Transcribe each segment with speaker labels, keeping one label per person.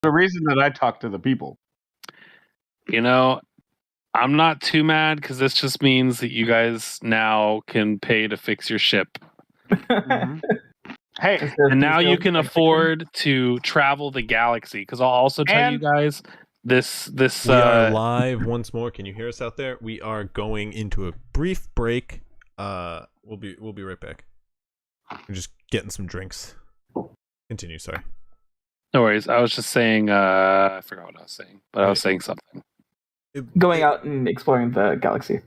Speaker 1: the reason that I talk to the people.
Speaker 2: I'm not too mad because this just means that you guys now can pay to fix your ship.
Speaker 1: Mm-hmm. Hey,
Speaker 2: and now you can afford to travel the galaxy. Because I'll also tell you guys this.
Speaker 3: We are live once more. Can you hear us out there? We are going into a brief break. We'll be right back. We're just getting some drinks. Continue. Sorry.
Speaker 2: No worries. I was just saying. I forgot what I was saying, but I was saying something.
Speaker 4: Going out and exploring the galaxy.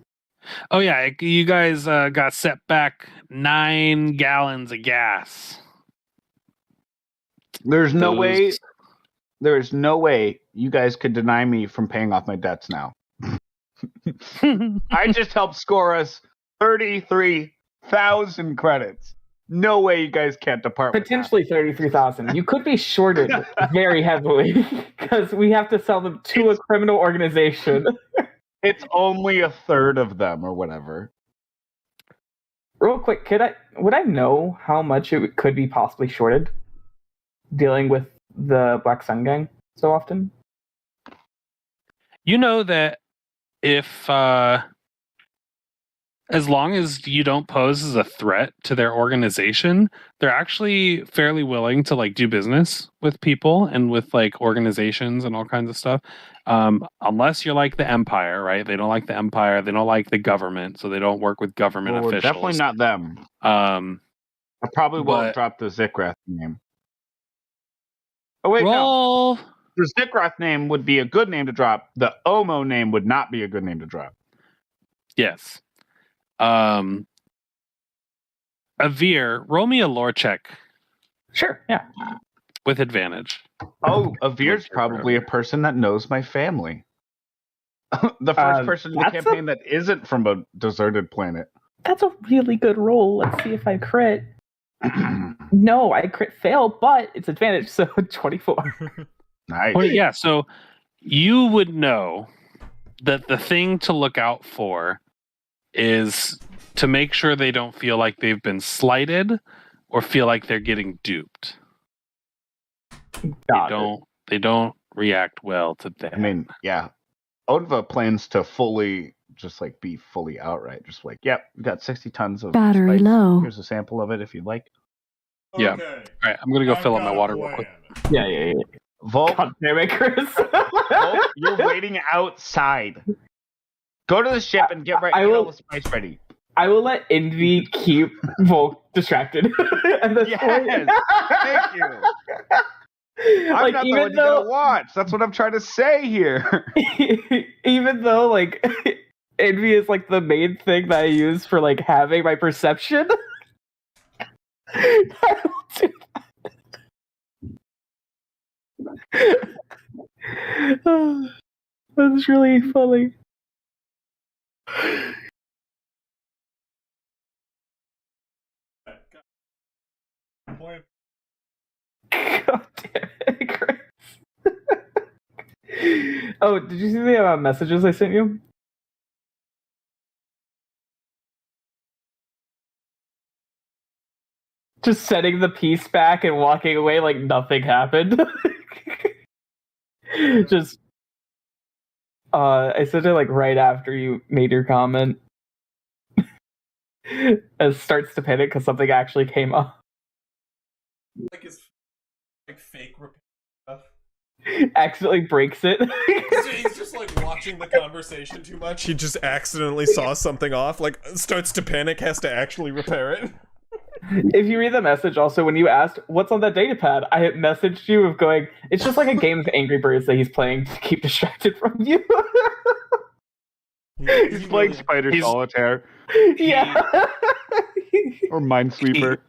Speaker 1: Oh
Speaker 2: yeah, you guys got set back 9 gallons of gas.
Speaker 1: There's no way you guys could deny me from paying off my debts now. I just helped score us 33,000 credits. No way you guys can't depart.
Speaker 4: Potentially 33,000. You could be shorted very heavily because we have to sell them to a criminal organization.
Speaker 1: It's only a third of them or whatever.
Speaker 4: Real quick, would I know how much it could be possibly shorted dealing with the Black Sun Gang so often?
Speaker 2: You know that if as long as you don't pose as a threat to their organization, they're actually fairly willing to do business with people and with organizations and all kinds of stuff. Unless you're like the Empire, right? They don't like the Empire. They don't like the government, so they don't work with government officials.
Speaker 1: Definitely not them. I probably won't drop the Zikrath name. Oh wait, no. The Zikrath name would be a good name to drop. The Omo name would not be a good name to drop.
Speaker 2: Yes. Avir, roll me a lore check.
Speaker 4: Sure, yeah.
Speaker 2: With advantage.
Speaker 1: Oh, Avir's probably a person that knows my family. The first person in the campaign that isn't from a deserted planet.
Speaker 4: That's a really good roll. Let's see if I crit. No, I crit fail, but it's advantage, so 24.
Speaker 1: Nice.
Speaker 2: Well, yeah, so you would know that the thing to look out for is to make sure they don't feel like they've been slighted or feel like they're getting duped. They don't react well to that.
Speaker 1: I mean, yeah. Odva plans to fully be fully outright. Just yep, we got 60 tons of
Speaker 5: battery
Speaker 1: spice.
Speaker 5: Low.
Speaker 1: Here's a sample of it if you'd like.
Speaker 2: Yeah. Okay. All right, I'm gonna go fill up my water real quick.
Speaker 4: Yeah.
Speaker 1: Volk,
Speaker 4: God damn it, Chris.
Speaker 1: Volk, you're waiting outside. Go to the ship and get all the spice ready.
Speaker 4: I will let Envy keep Volk distracted.
Speaker 1: Yes, thank you. I'm not the one you gotta watch. That's what I'm trying to say here.
Speaker 4: Even though Envy is the main thing that I use for having my perception. I will do that. That's really funny. God damn it, Chris. Oh, did you see the messages I sent you? Just setting the piece back and walking away like nothing happened. Just I sent it right after you made your comment. It starts to panic because something actually came up.
Speaker 3: His fake repair stuff.
Speaker 4: Accidentally breaks it.
Speaker 3: He's just watching the conversation too much. He just accidentally saw something off. Starts to panic, has to actually repair it.
Speaker 4: If you read the message, also when you asked what's on that data pad, I had messaged you of going, it's just a game of Angry Birds that he's playing to keep distracted from you.
Speaker 1: He's playing Spider Solitaire.
Speaker 4: Yeah.
Speaker 1: Or Minesweeper.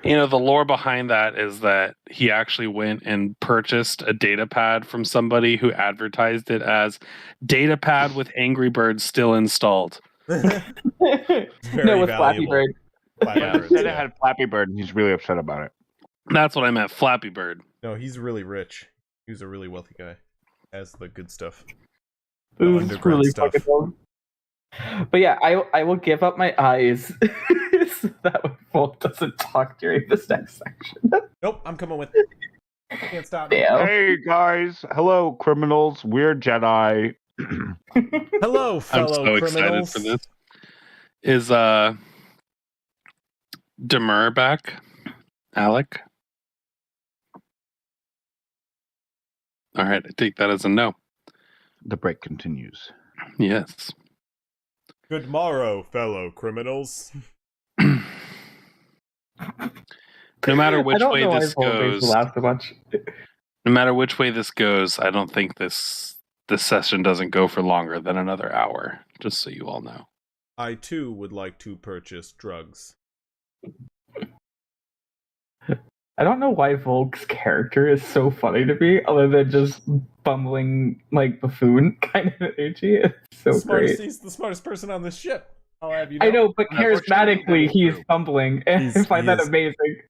Speaker 2: The lore behind that is that he actually went and purchased a data pad from somebody who advertised it as data pad with Angry Birds still installed.
Speaker 4: No, with Flappy Bird.
Speaker 1: He said it had Flappy Bird and he's really upset about it.
Speaker 2: That's what I meant, Flappy Bird.
Speaker 3: No, he's really rich. He's a really wealthy guy. Has the good stuff.
Speaker 4: It's really fucking dumb. But yeah, I will give up my eyes so that way Volk doesn't talk during this next section.
Speaker 3: Nope, I'm coming with. Can't stop me.
Speaker 4: Damn.
Speaker 1: Hey guys, hello criminals. We're Jedi.
Speaker 3: Hello, fellow
Speaker 2: I'm so
Speaker 3: criminals.
Speaker 2: excited for this. Is Demur back? Alec? All right, I take that as a no.
Speaker 1: The break continues.
Speaker 2: Yes.
Speaker 3: Good morrow, fellow criminals.
Speaker 2: No matter which way this
Speaker 4: goes,
Speaker 2: goes, no matter which way this goes, I don't think this session doesn't go for longer than another hour. Just so you all know.
Speaker 3: I too would like to purchase drugs.
Speaker 4: I don't know why Volk's character is so funny to me, other than just bumbling like buffoon kind of energy. It's so great.
Speaker 3: He's the smartest person on the ship. I'll have you know.
Speaker 4: I know, but charismatically, he's bumbling, and I find that amazing.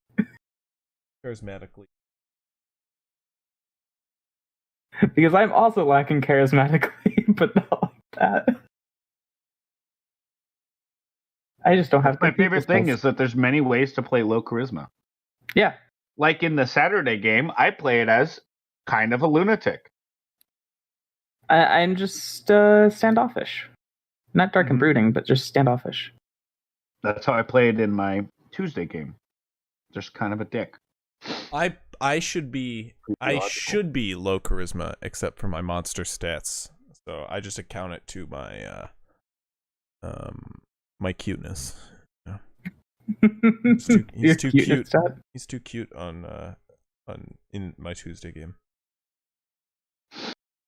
Speaker 3: Charismatically.
Speaker 4: Because I'm also lacking charismatically, but not like that. I just don't have.
Speaker 1: My favorite thing is that there's many ways to play low charisma.
Speaker 4: Yeah.
Speaker 1: Like in the Saturday game, I play it as kind of a lunatic.
Speaker 4: I'm just standoffish. Not dark and brooding, but just standoffish.
Speaker 1: That's how I played in my Tuesday game. Just kind of a dick.
Speaker 3: I should be low charisma except for my monster stats. So I just account it to my my cuteness. Yeah. He's too cute.
Speaker 4: Stat?
Speaker 3: He's too cute on in my Tuesday game.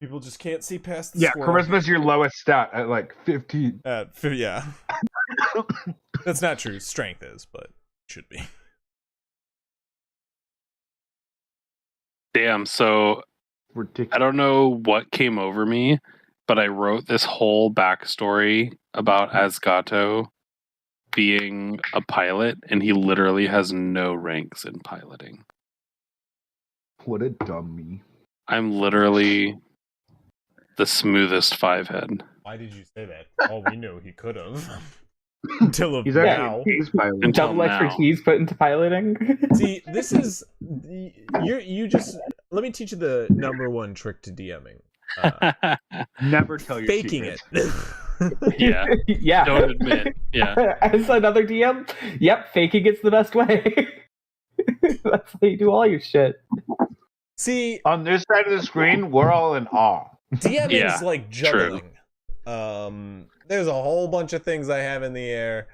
Speaker 3: People just can't see past the squirrel.
Speaker 1: Charisma's your lowest stat at like 15.
Speaker 3: Yeah. That's not true. Strength is, but it should be.
Speaker 2: Damn, so
Speaker 1: Ridiculous.
Speaker 2: I don't know what came over me, but I wrote this whole backstory about Azgato being a pilot, and he literally has no ranks in piloting.
Speaker 1: What a dummy.
Speaker 2: I'm literally the smoothest five head.
Speaker 3: Why did you say that? Oh, we knew he could have. Until now.
Speaker 4: Double expertise put into piloting.
Speaker 3: See, this is you just let me teach you the number one trick to DMing.
Speaker 1: Never tell your
Speaker 3: faking
Speaker 1: secrets.
Speaker 3: it.
Speaker 2: Yeah.
Speaker 4: Yeah.
Speaker 2: Don't admit. Yeah.
Speaker 4: As another DM, yep, faking it's the best way. That's how you do all your shit.
Speaker 3: See,
Speaker 1: on this side of the screen, we're all in awe.
Speaker 3: DMing is like juggling. There's a whole bunch of things I have in the air,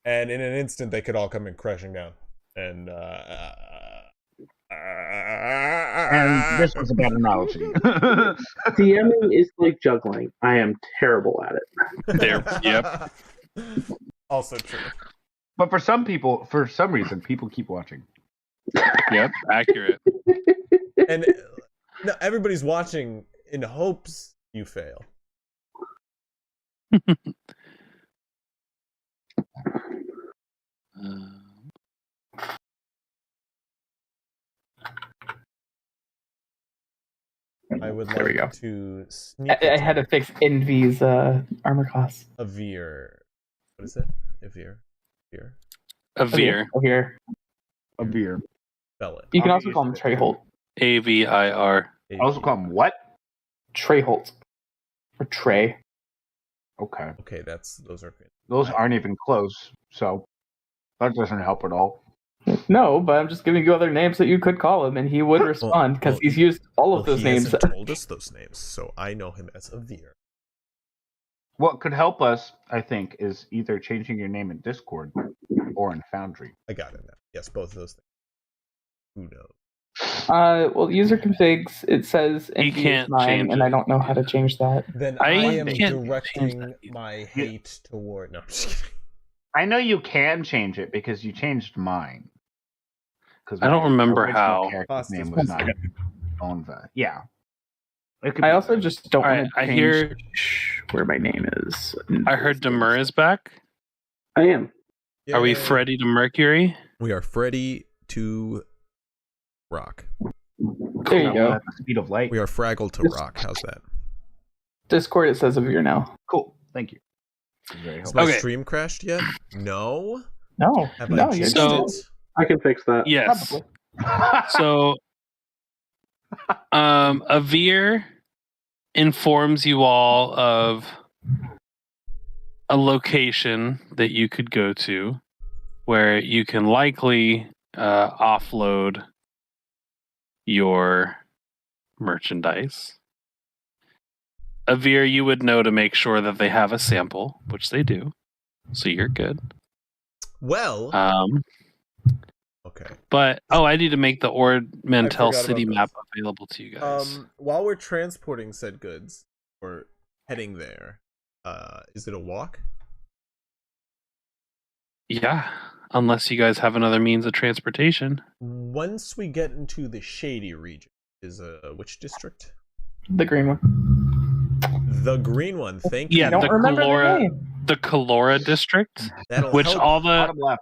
Speaker 3: and in an instant they could all come in crashing down. And
Speaker 1: this was a bad analogy.
Speaker 5: DMing is like juggling. I am terrible at it.
Speaker 2: There. Yep.
Speaker 3: Also true.
Speaker 1: But for some people, for some reason, people keep watching.
Speaker 2: Yep. Accurate.
Speaker 3: And no, everybody's watching in hopes you fail. I would like to sneak.
Speaker 4: I had to fix Envy's armor class.
Speaker 3: A veer. What is it? A veer.
Speaker 2: A veer.
Speaker 1: A veer.
Speaker 3: Spell it.
Speaker 4: You can also call him Treyholt.
Speaker 2: AVIR.
Speaker 1: I also call him what?
Speaker 4: Treyholt. Or Trey.
Speaker 1: Okay.
Speaker 3: Okay, those are good.
Speaker 1: Those aren't even close, so that doesn't help at all.
Speaker 4: No, but I'm just giving you other names that you could call him, and he would respond because he's used all of those names.
Speaker 3: He hasn't told us those names, so I know him as a veer.
Speaker 1: What could help us, I think, is either changing your name in Discord or in Foundry.
Speaker 3: I got it now. Yes, both of those things. Who knows?
Speaker 4: Well, user configs, it says
Speaker 2: You can't change
Speaker 4: and
Speaker 2: it.
Speaker 4: I don't know how to change that.
Speaker 3: Then
Speaker 2: I
Speaker 3: I am
Speaker 2: can't
Speaker 3: directing my hate toward. No, I'm just kidding.
Speaker 1: I know you can change it because you changed mine. Because
Speaker 2: I don't remember how.
Speaker 1: Name was not Onva. Yeah.
Speaker 4: I also just don't want to
Speaker 2: I
Speaker 4: change
Speaker 2: hear
Speaker 4: where my name is.
Speaker 2: I heard Demur is back.
Speaker 5: I am.
Speaker 2: Are we Freddy to Mercury?
Speaker 3: We are Freddy to Rock.
Speaker 4: There you go.
Speaker 1: At the speed of light.
Speaker 3: We are Fraggle to Rock. How's that?
Speaker 4: Discord, it says a veer now.
Speaker 1: Cool. Thank you.
Speaker 3: Has my stream crashed yet? No.
Speaker 4: No.
Speaker 3: Have
Speaker 4: No,
Speaker 3: I
Speaker 4: you're
Speaker 3: jinxed
Speaker 2: so-
Speaker 3: it?
Speaker 5: I can fix that.
Speaker 2: Yes. So Avir informs you all of a location that you could go to where you can likely offload your merchandise. Avir, you would know to make sure that they have a sample, which they do. So you're good.
Speaker 3: Well, okay.
Speaker 2: But I need to make the Mantell city map available to you guys.
Speaker 3: While we're transporting said goods or heading there, is it a walk?
Speaker 2: Yeah, unless you guys have another means of transportation.
Speaker 3: Once we get into the shady region, is which district?
Speaker 4: The green one.
Speaker 3: The green one. Thank you.
Speaker 2: Yeah, the Calora district, which
Speaker 3: help.
Speaker 2: all the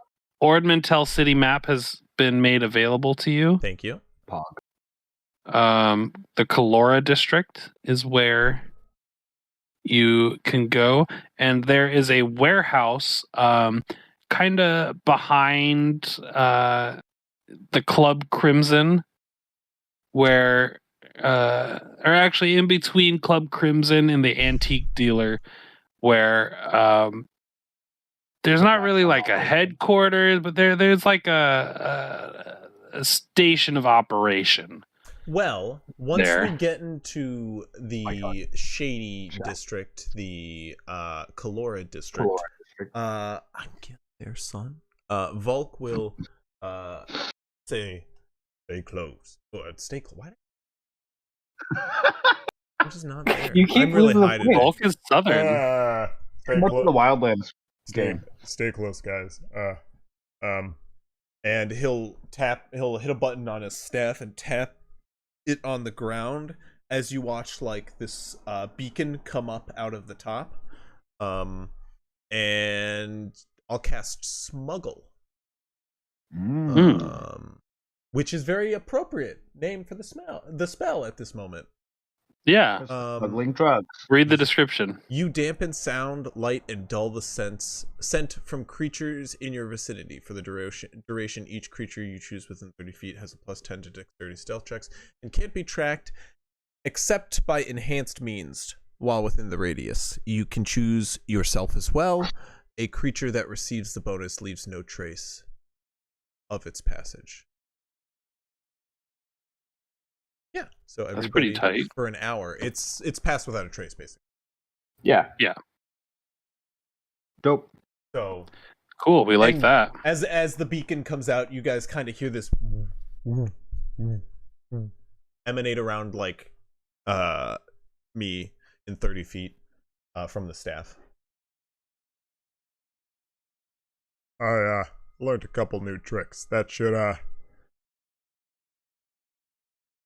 Speaker 2: Mantell city map has been made available to you.
Speaker 3: Thank you.
Speaker 1: Pog.
Speaker 2: The Calora district is where you can go, and there is a warehouse kind of behind the Club Crimson, where or actually in between Club Crimson and the antique dealer, where there's not really like a headquarters, but there's like a station of operation.
Speaker 3: Well, once we get into the shady district, the Calora district, I'm getting there, son. Volk will say, "Stay close," but stay close. Why? I'm just not there.
Speaker 4: You keep
Speaker 3: I'm really hiding.
Speaker 2: Volk is southern.
Speaker 1: What's the Wildlands game?
Speaker 3: Stay close, guys. And he'll hit a button on his staff and tap it on the ground as you watch like this beacon come up out of the top. And I'll cast Smuggle. Which is very appropriate name for the spell at this moment.
Speaker 2: Yeah.
Speaker 1: Smuggling drugs.
Speaker 2: Read the description.
Speaker 3: You dampen sound, light, and dull the scent from creatures in your vicinity. For the duration, each creature you choose within 30 feet has a +10 to dexterity stealth checks and can't be tracked except by enhanced means while within the radius. You can choose yourself as well. A creature that receives the bonus leaves no trace of its passage. Yeah, so everybody,
Speaker 2: that's pretty tight.
Speaker 3: For an hour. It's passed without a trace, basically.
Speaker 4: Yeah.
Speaker 1: Dope.
Speaker 3: So
Speaker 2: cool. We like that.
Speaker 3: As the beacon comes out, you guys kind of hear this emanate around like me in 30 feet from the staff. I learned a couple new tricks that should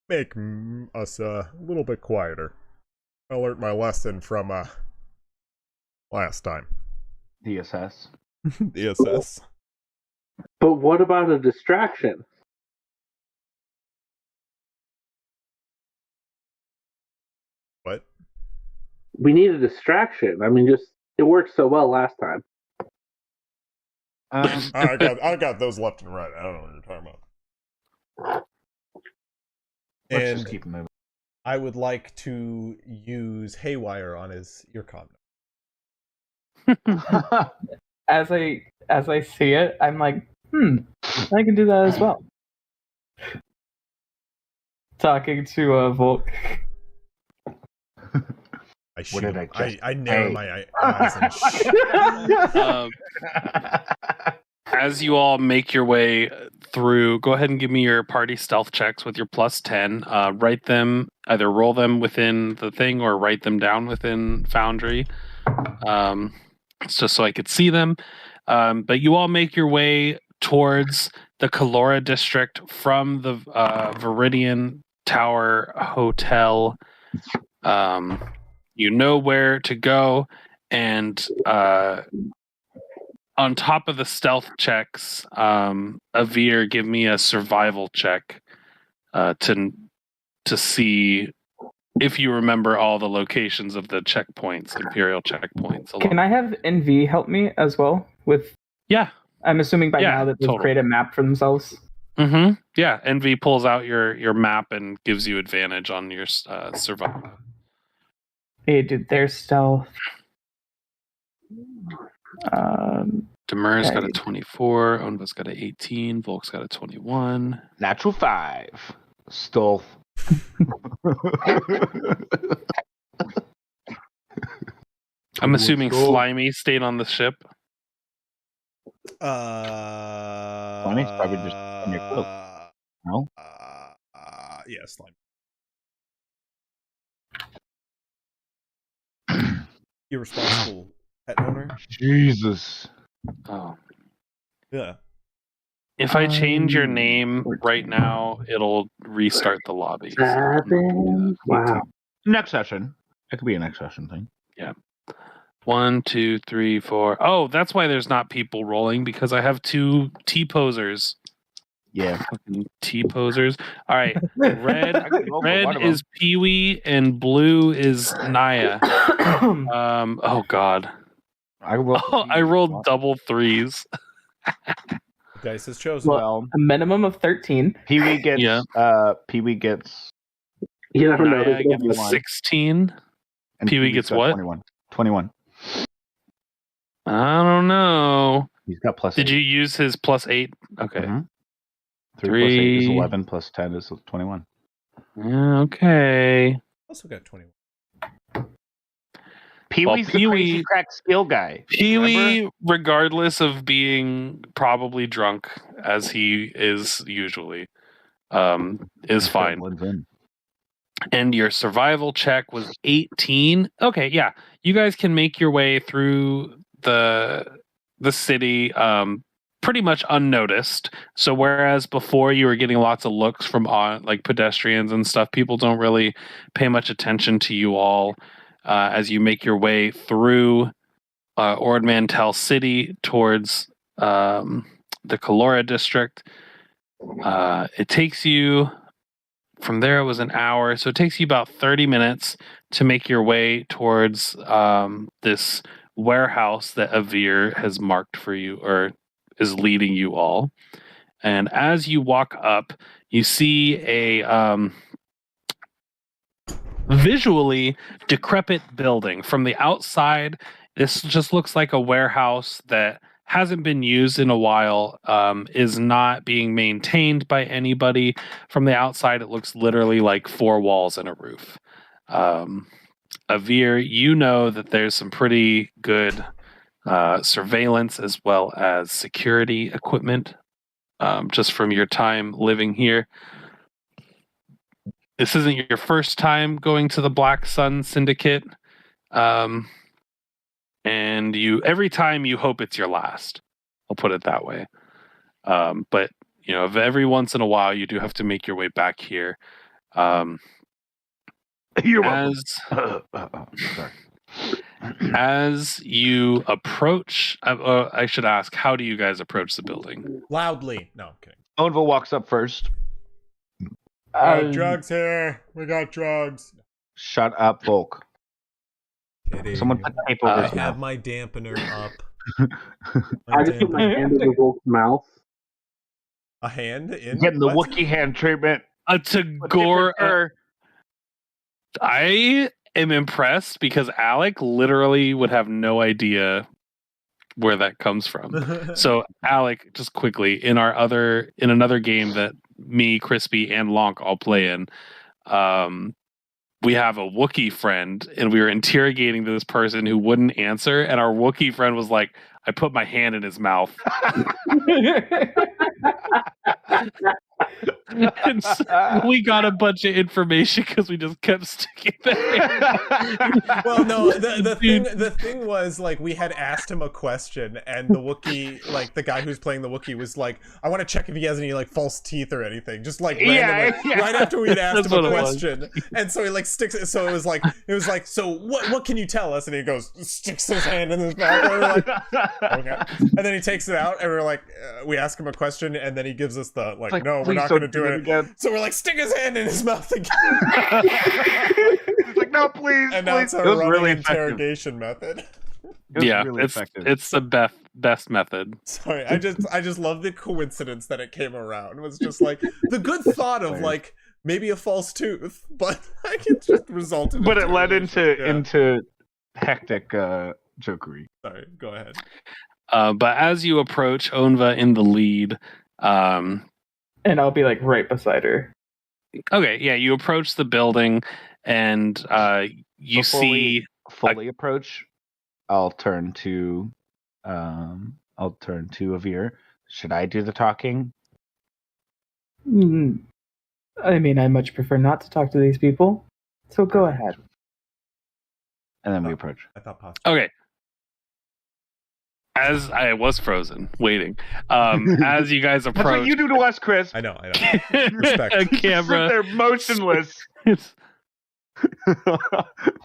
Speaker 3: make us a little bit quieter. I learned my lesson from last time.
Speaker 1: DSS.
Speaker 3: DSS.
Speaker 5: But what about a distraction?
Speaker 3: What?
Speaker 5: We need a distraction. I mean, it worked so well last time.
Speaker 3: I got those left and right. I don't know what you're talking about.
Speaker 1: Let's just keep moving.
Speaker 3: I would like to use Haywire on his earcom.
Speaker 4: As I see it, I'm like, I can do that as well. Talking to Volk.
Speaker 3: I narrow my eyes and
Speaker 2: as you all make your way through, go ahead and give me your party stealth checks with your +10. Write them, either roll them within the thing or write them down within Foundry. It's just so I could see them. But you all make your way towards the Calora district from the Viridian Tower Hotel. You know where to go, and on top of the stealth checks, Avir, give me a survival check to see if you remember all the locations of the checkpoints, Imperial checkpoints.
Speaker 4: Can I have NV help me as well with?
Speaker 2: Yeah,
Speaker 4: I'm assuming by now that they've created a map for themselves.
Speaker 2: Mm-hmm. Yeah, Envy pulls out your map and gives you advantage on your survival.
Speaker 4: Hey, dude, their stealth.
Speaker 2: Demer's got a 24, Onva's got a 18, Volk's got a 21.
Speaker 1: Natural 5. Stealth.
Speaker 2: I'm assuming Slimy stayed on the ship.
Speaker 1: Slimy's probably just on your cloak. No?
Speaker 3: Yeah, Slimy. Irresponsible pet owner.
Speaker 1: Jesus.
Speaker 2: Oh.
Speaker 3: Yeah.
Speaker 2: If I change your name right now, it'll restart the lobby.
Speaker 5: 7. Wow.
Speaker 1: Next session. It could be a next session thing.
Speaker 2: Yeah. 1, 2, 3, 4. Oh, that's why there's not people rolling, because I have 2 T-posers.
Speaker 1: Yeah.
Speaker 2: Fucking T-posers. All right. Red is Pee-wee and blue is Naya. Oh, God. I rolled double 3s.
Speaker 3: Dice has chosen.
Speaker 4: Well, a minimum of 13.
Speaker 1: Pee-wee gets. Pee-wee gets.
Speaker 5: You never know.
Speaker 2: Naya gets 16.
Speaker 1: And
Speaker 2: Pee-wee gets what?
Speaker 1: 21.
Speaker 2: I don't know.
Speaker 1: He's got plus.
Speaker 2: Did
Speaker 1: 8.
Speaker 2: you use his plus 8? Okay.
Speaker 1: Mm-hmm. 3 plus 8 is 11. Plus 10 is 21.
Speaker 2: Okay.
Speaker 3: Also got 21.
Speaker 1: Pee-wee's the crazy crack skill guy.
Speaker 2: Pee-wee, regardless of being probably drunk, as he is usually, is fine. And your survival check was 18. Okay, yeah. You guys can make your way through the city pretty much unnoticed. So whereas before you were getting lots of looks from like pedestrians and stuff, people don't really pay much attention to you all as you make your way through Mantell City towards the Kalora district. It takes you, from there it was an hour, so it takes you about 30 minutes to make your way towards this warehouse that Avir has marked for you, or is leading you all. And as you walk up, you see a visually decrepit building. From the outside, this just looks like a warehouse that hasn't been used in a while, is not being maintained by anybody. From the outside, it looks literally like 4 walls and a roof. Avir, you know that there's some pretty good surveillance as well as security equipment, just from your time living here. This isn't your first time going to the Black Sun Syndicate, and every time you hope it's your last. I'll put it that way. But every once in a while, you do have to make your way back here.
Speaker 1: You're welcome.
Speaker 2: Sorry. As you approach, I should ask, how do you guys approach the building?
Speaker 3: Loudly. No, I'm kidding.
Speaker 1: Onva walks up first.
Speaker 3: Drugs here. We got drugs.
Speaker 1: Shut up, Volk.
Speaker 3: Kidding.
Speaker 1: Someone put tape over his
Speaker 3: I have
Speaker 1: mouth.
Speaker 3: my dampener up.
Speaker 5: I just put my hand in the Volk's mouth.
Speaker 3: A hand in?
Speaker 1: Getting the Wookiee hand treatment.
Speaker 2: To gore. I am impressed because Alec literally would have no idea where that comes from. So Alec, just quickly, in another game that me, Crispy, and Lonk all play in, we have a Wookiee friend, and we were interrogating this person who wouldn't answer, and our Wookiee friend was like, I put my hand in his mouth. And so we got a bunch of information because we just kept sticking that.
Speaker 3: Well, no, the thing was, like, we had asked him a question, and the Wookiee, like, the guy who's playing the Wookiee was like, I want to check if he has any, like, false teeth or anything, just like randomly, right after we had asked him a question. And so he, like, sticks it, so it was like, so what can you tell us? And he goes, sticks his hand in his mouth, and we're like, okay. And then he takes it out, and we're like, we ask him a question, and then he gives us the, like no, we're not going to do it again. So we're like, stick his hand in his mouth again.
Speaker 1: He's like, no, please.
Speaker 3: And now it's a running interrogation method.
Speaker 1: It was really effective.
Speaker 2: It's the best method.
Speaker 3: Sorry, I just love the coincidence that it came around. It was just like the good thought of like maybe a false tooth, but like it just resulted.
Speaker 1: But it led into hectic jokery.
Speaker 3: Sorry, go ahead.
Speaker 2: But as you approach Onva in the lead,
Speaker 4: and I'll be like right beside her.
Speaker 2: Okay, yeah, you approach the building, and you
Speaker 1: Before
Speaker 2: see
Speaker 1: we fully approach. I'll turn to Avir. Should I do the talking?
Speaker 4: I mean, I much prefer not to talk to these people. So go ahead.
Speaker 1: And then we approach.
Speaker 3: I thought possible.
Speaker 2: Okay. As I was frozen, waiting. As you guys approach,
Speaker 1: that's what you do to us, Chris.
Speaker 3: I know. Respect.
Speaker 2: A camera.
Speaker 1: They're motionless.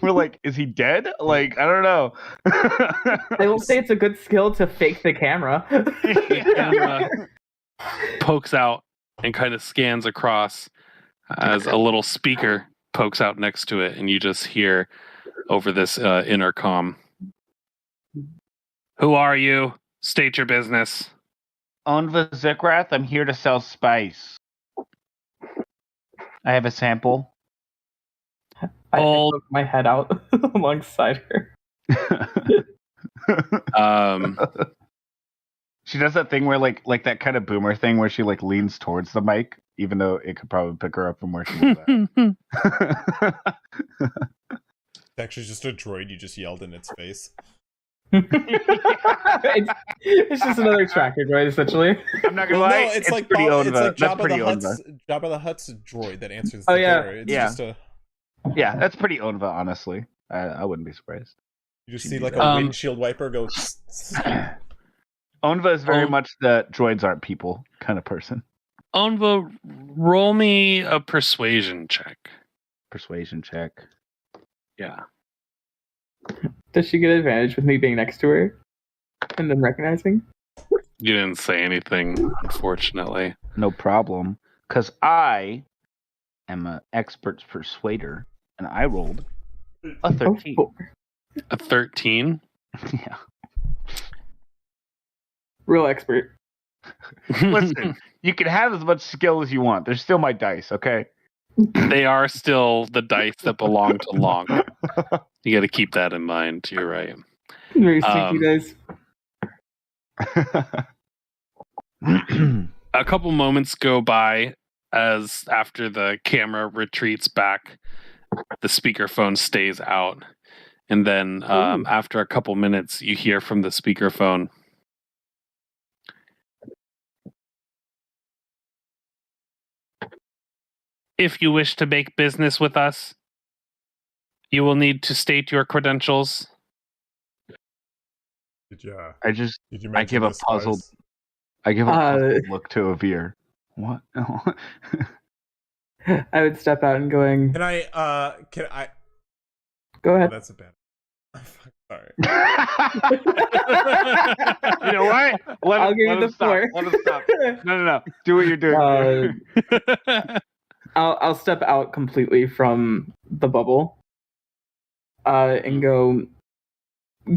Speaker 1: We're like, is he dead? Like, I don't know.
Speaker 4: I will say it's a good skill to fake the camera.
Speaker 2: Camera pokes out and kind of scans across as a little speaker pokes out next to it, and you just hear over this intercom, "Who are you? State your business."
Speaker 1: Onva Zikrath, I'm here to sell spice. I have a sample.
Speaker 4: I poke my head out alongside her.
Speaker 1: She does that thing where like that kind of boomer thing where she like leans towards the mic, even though it could probably pick her up from where she was at.
Speaker 3: It's actually just a droid you just yelled in its face.
Speaker 4: It's just another tracker droid, essentially.
Speaker 1: I'm not gonna lie.
Speaker 3: No, it's like
Speaker 1: pretty
Speaker 3: Bob,
Speaker 1: Onva.
Speaker 3: it's like
Speaker 1: That's pretty Onva.
Speaker 3: Jabba the Hutt's droid that answers the door. It's just a...
Speaker 1: Yeah, that's pretty Onva, honestly. I wouldn't be surprised.
Speaker 3: You just see like a windshield wiper go.
Speaker 1: Onva is very much the droids aren't people kind of person.
Speaker 2: Onva, roll me a persuasion check.
Speaker 1: Persuasion check.
Speaker 2: Yeah.
Speaker 4: Does she get advantage with me being next to her and then recognizing?
Speaker 2: You didn't say anything, unfortunately.
Speaker 1: No problem, because I am an expert persuader, and I rolled a 13.
Speaker 2: A 13?
Speaker 1: Yeah.
Speaker 4: Real expert.
Speaker 1: Listen, you can have as much skill as you want. They're still my dice, okay?
Speaker 2: They are still the dice that belong to Long. You got to keep that in mind. You're right.
Speaker 4: Very sneaky dice.
Speaker 2: A couple moments go by as after the camera retreats back, the speakerphone stays out. And then after a couple minutes, you hear from the speakerphone, "If you wish to make business with us, you will need to state your credentials."
Speaker 1: I give a puzzled look to Avir. What?
Speaker 4: I would step out and going.
Speaker 3: Can I?
Speaker 4: Go ahead.
Speaker 3: Oh, that's a bad. Sorry.
Speaker 1: You know what?
Speaker 4: I'll give you the floor.
Speaker 1: Let him stop. No. Do what you're doing.
Speaker 4: I'll step out completely from the bubble and go.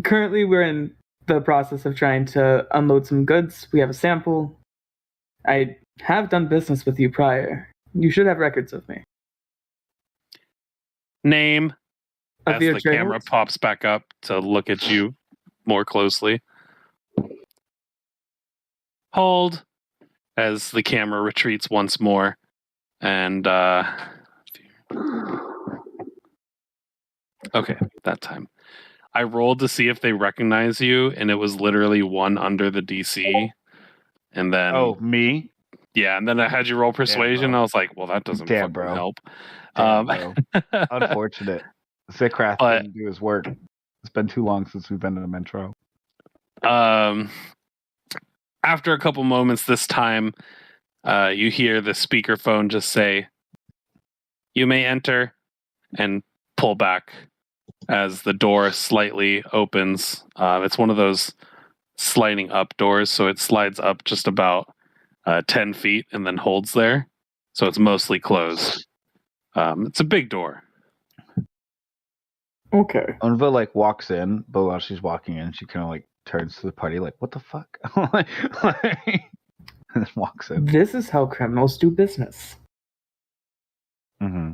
Speaker 4: Currently, we're in the process of trying to unload some goods. We have a sample. I have done business with you prior. You should have records of me.
Speaker 2: Name. As the
Speaker 4: Avir
Speaker 2: camera pops back up to look at you more closely. Hold. As the camera retreats once more. And, okay, that time. I rolled to see if they recognize you, and it was literally 1 under the DC. And then...
Speaker 1: Oh, me?
Speaker 2: Yeah, and then I had you roll persuasion. I was like, well, that doesn't fucking help.
Speaker 1: Unfortunate. Zikrath didn't do his work. It's been too long since we've been in a metro.
Speaker 2: After a couple moments this time, you hear the speakerphone just say, "You may enter," and pull back as the door slightly opens. It's one of those sliding up doors, so it slides up just about 10 feet and then holds there. So it's mostly closed. It's a big door.
Speaker 4: Okay.
Speaker 1: Unva like walks in, but while she's walking in, she kind of like turns to the party like, "What the fuck?" and then walks in.
Speaker 4: This is how criminals do business.
Speaker 1: Mm-hmm.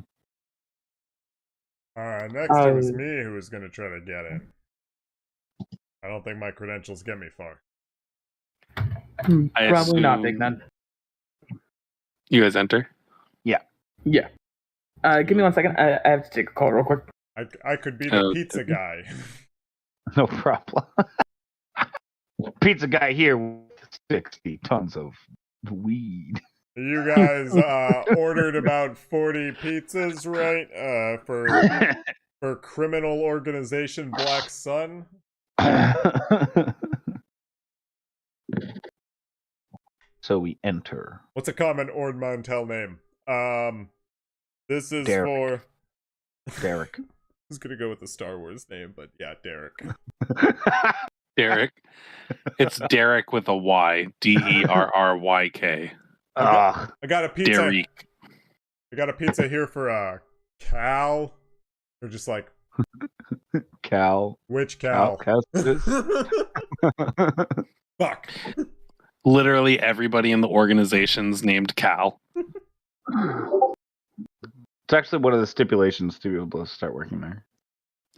Speaker 3: Next it was me who was gonna try to get in. I don't think my credentials get me far.
Speaker 4: Probably not, Big Man.
Speaker 2: You guys enter?
Speaker 1: Yeah.
Speaker 4: Yeah. Give me 1 second. I have to take a call real quick.
Speaker 3: I could be the pizza guy.
Speaker 1: No problem. Pizza guy here with 60 tons of weed.
Speaker 3: You guys ordered about 40 pizzas, right? For criminal organization Black Sun.
Speaker 1: So we enter.
Speaker 3: What's a common Ord Mantell name? This is
Speaker 1: Derek.
Speaker 3: for
Speaker 1: Derek.
Speaker 3: I was gonna go with the Star Wars name, but yeah, Derek.
Speaker 2: Derek. It's Derek with a Y. Derryk.
Speaker 3: I got a pizza.
Speaker 2: Derek.
Speaker 3: I got a pizza here for Cal. They're just like
Speaker 1: Cal.
Speaker 3: Which Cal? Fuck.
Speaker 2: Literally everybody in the organization's named Cal.
Speaker 1: It's actually one of the stipulations to be able to start working there.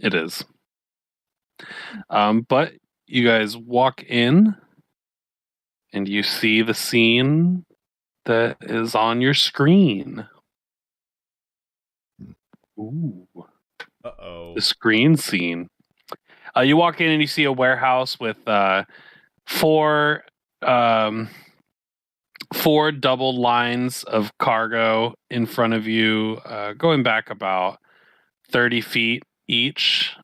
Speaker 2: It is. But you guys walk in and you see the scene that is on your screen. Ooh.
Speaker 3: Uh-oh.
Speaker 2: The screen scene. You walk in and you see a warehouse with four double lines of cargo in front of you, going back about 30 feet each.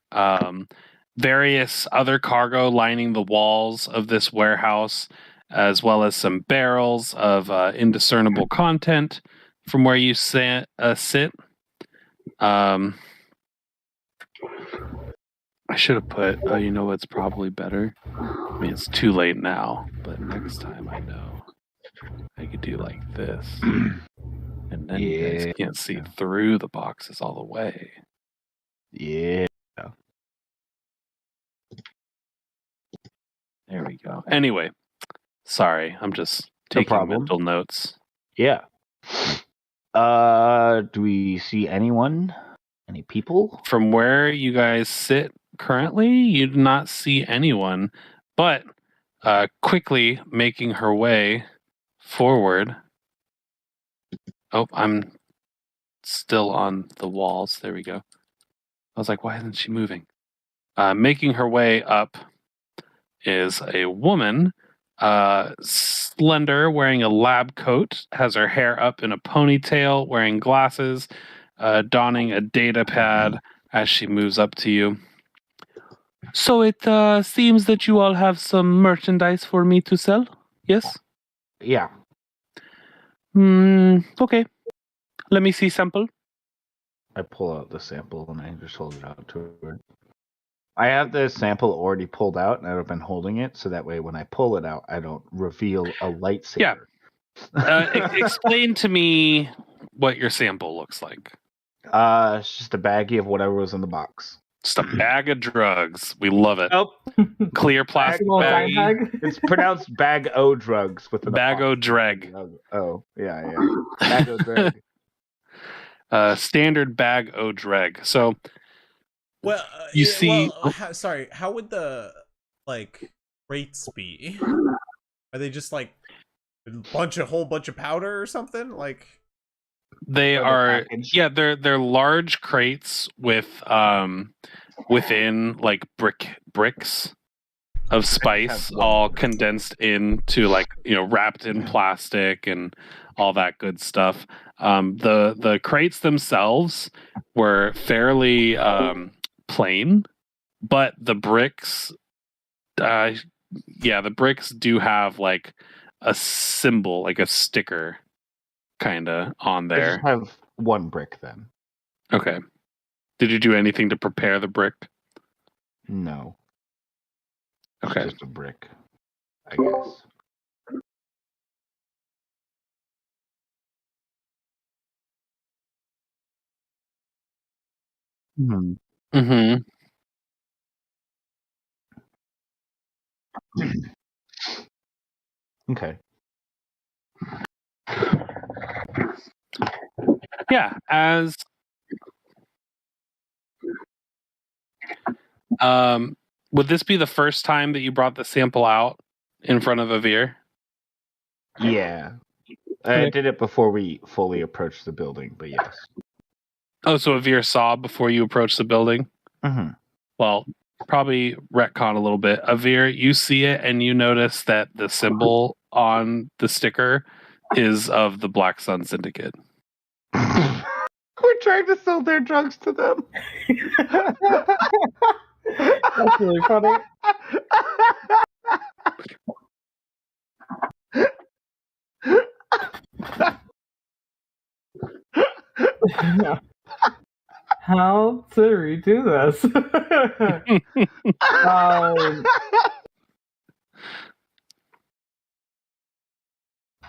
Speaker 2: Various other cargo lining the walls of this warehouse, as well as some barrels of indiscernible content from where you sit. I should have put, you know what's probably better? I mean, it's too late now, but next time I know. I could do like this. And then you guys can't see through the boxes all the way.
Speaker 1: Yeah.
Speaker 2: There we go. Anyway, sorry, I'm just taking mental notes.
Speaker 1: Yeah. Do we see anyone? Any people?
Speaker 2: From where you guys sit currently, you do not see anyone, but quickly making her way forward. Oh, I'm still on the walls. There we go. I was like, why isn't she moving? Making her way up is a woman, slender, wearing a lab coat, has her hair up in a ponytail, wearing glasses, donning a data pad as she moves up to you. So it seems that you all have some merchandise for me to sell, yes?
Speaker 1: Yeah.
Speaker 2: Okay. Let me see sample.
Speaker 1: I pull out the sample and I just hold it out to her. I have the sample already pulled out and I've been holding it so that way when I pull it out, I don't reveal a lightsaber.
Speaker 2: Yeah. Explain to me what your sample looks like.
Speaker 1: It's just a baggie of whatever was in the box.
Speaker 2: Just a bag of drugs. We love it.
Speaker 1: Nope.
Speaker 2: Clear plastic bag.
Speaker 1: It's pronounced bag o drugs with an
Speaker 2: bag o dreg.
Speaker 1: Oh, yeah. Bag o dreg.
Speaker 2: Standard bag o dreg. So
Speaker 3: well,
Speaker 2: you see
Speaker 3: how would the rates be? Are they just like a whole bunch of powder or something? Like
Speaker 2: they are they're large crates with within like bricks of spice all condensed into wrapped in plastic and all that good stuff. The crates themselves were fairly plain, but the bricks the bricks do have like a symbol, like a sticker kinda on there.
Speaker 1: I just have one brick then.
Speaker 2: Okay. Did you do anything to prepare the brick?
Speaker 1: No.
Speaker 2: Okay.
Speaker 1: It's just a brick, I guess.
Speaker 2: Mm-hmm.
Speaker 1: Okay.
Speaker 2: Yeah, as would this be the first time that you brought the sample out in front of Avir?
Speaker 1: Yeah. I did it before we fully approached the building, but yes.
Speaker 2: Oh, so Avir saw before you approached the building?
Speaker 1: Mm-hmm.
Speaker 2: Well, probably retcon a little bit. Avir, you see it and you notice that the symbol on the sticker is of the Black Sun Syndicate.
Speaker 1: We're trying to sell their drugs to them.
Speaker 4: That's really funny. How to redo this?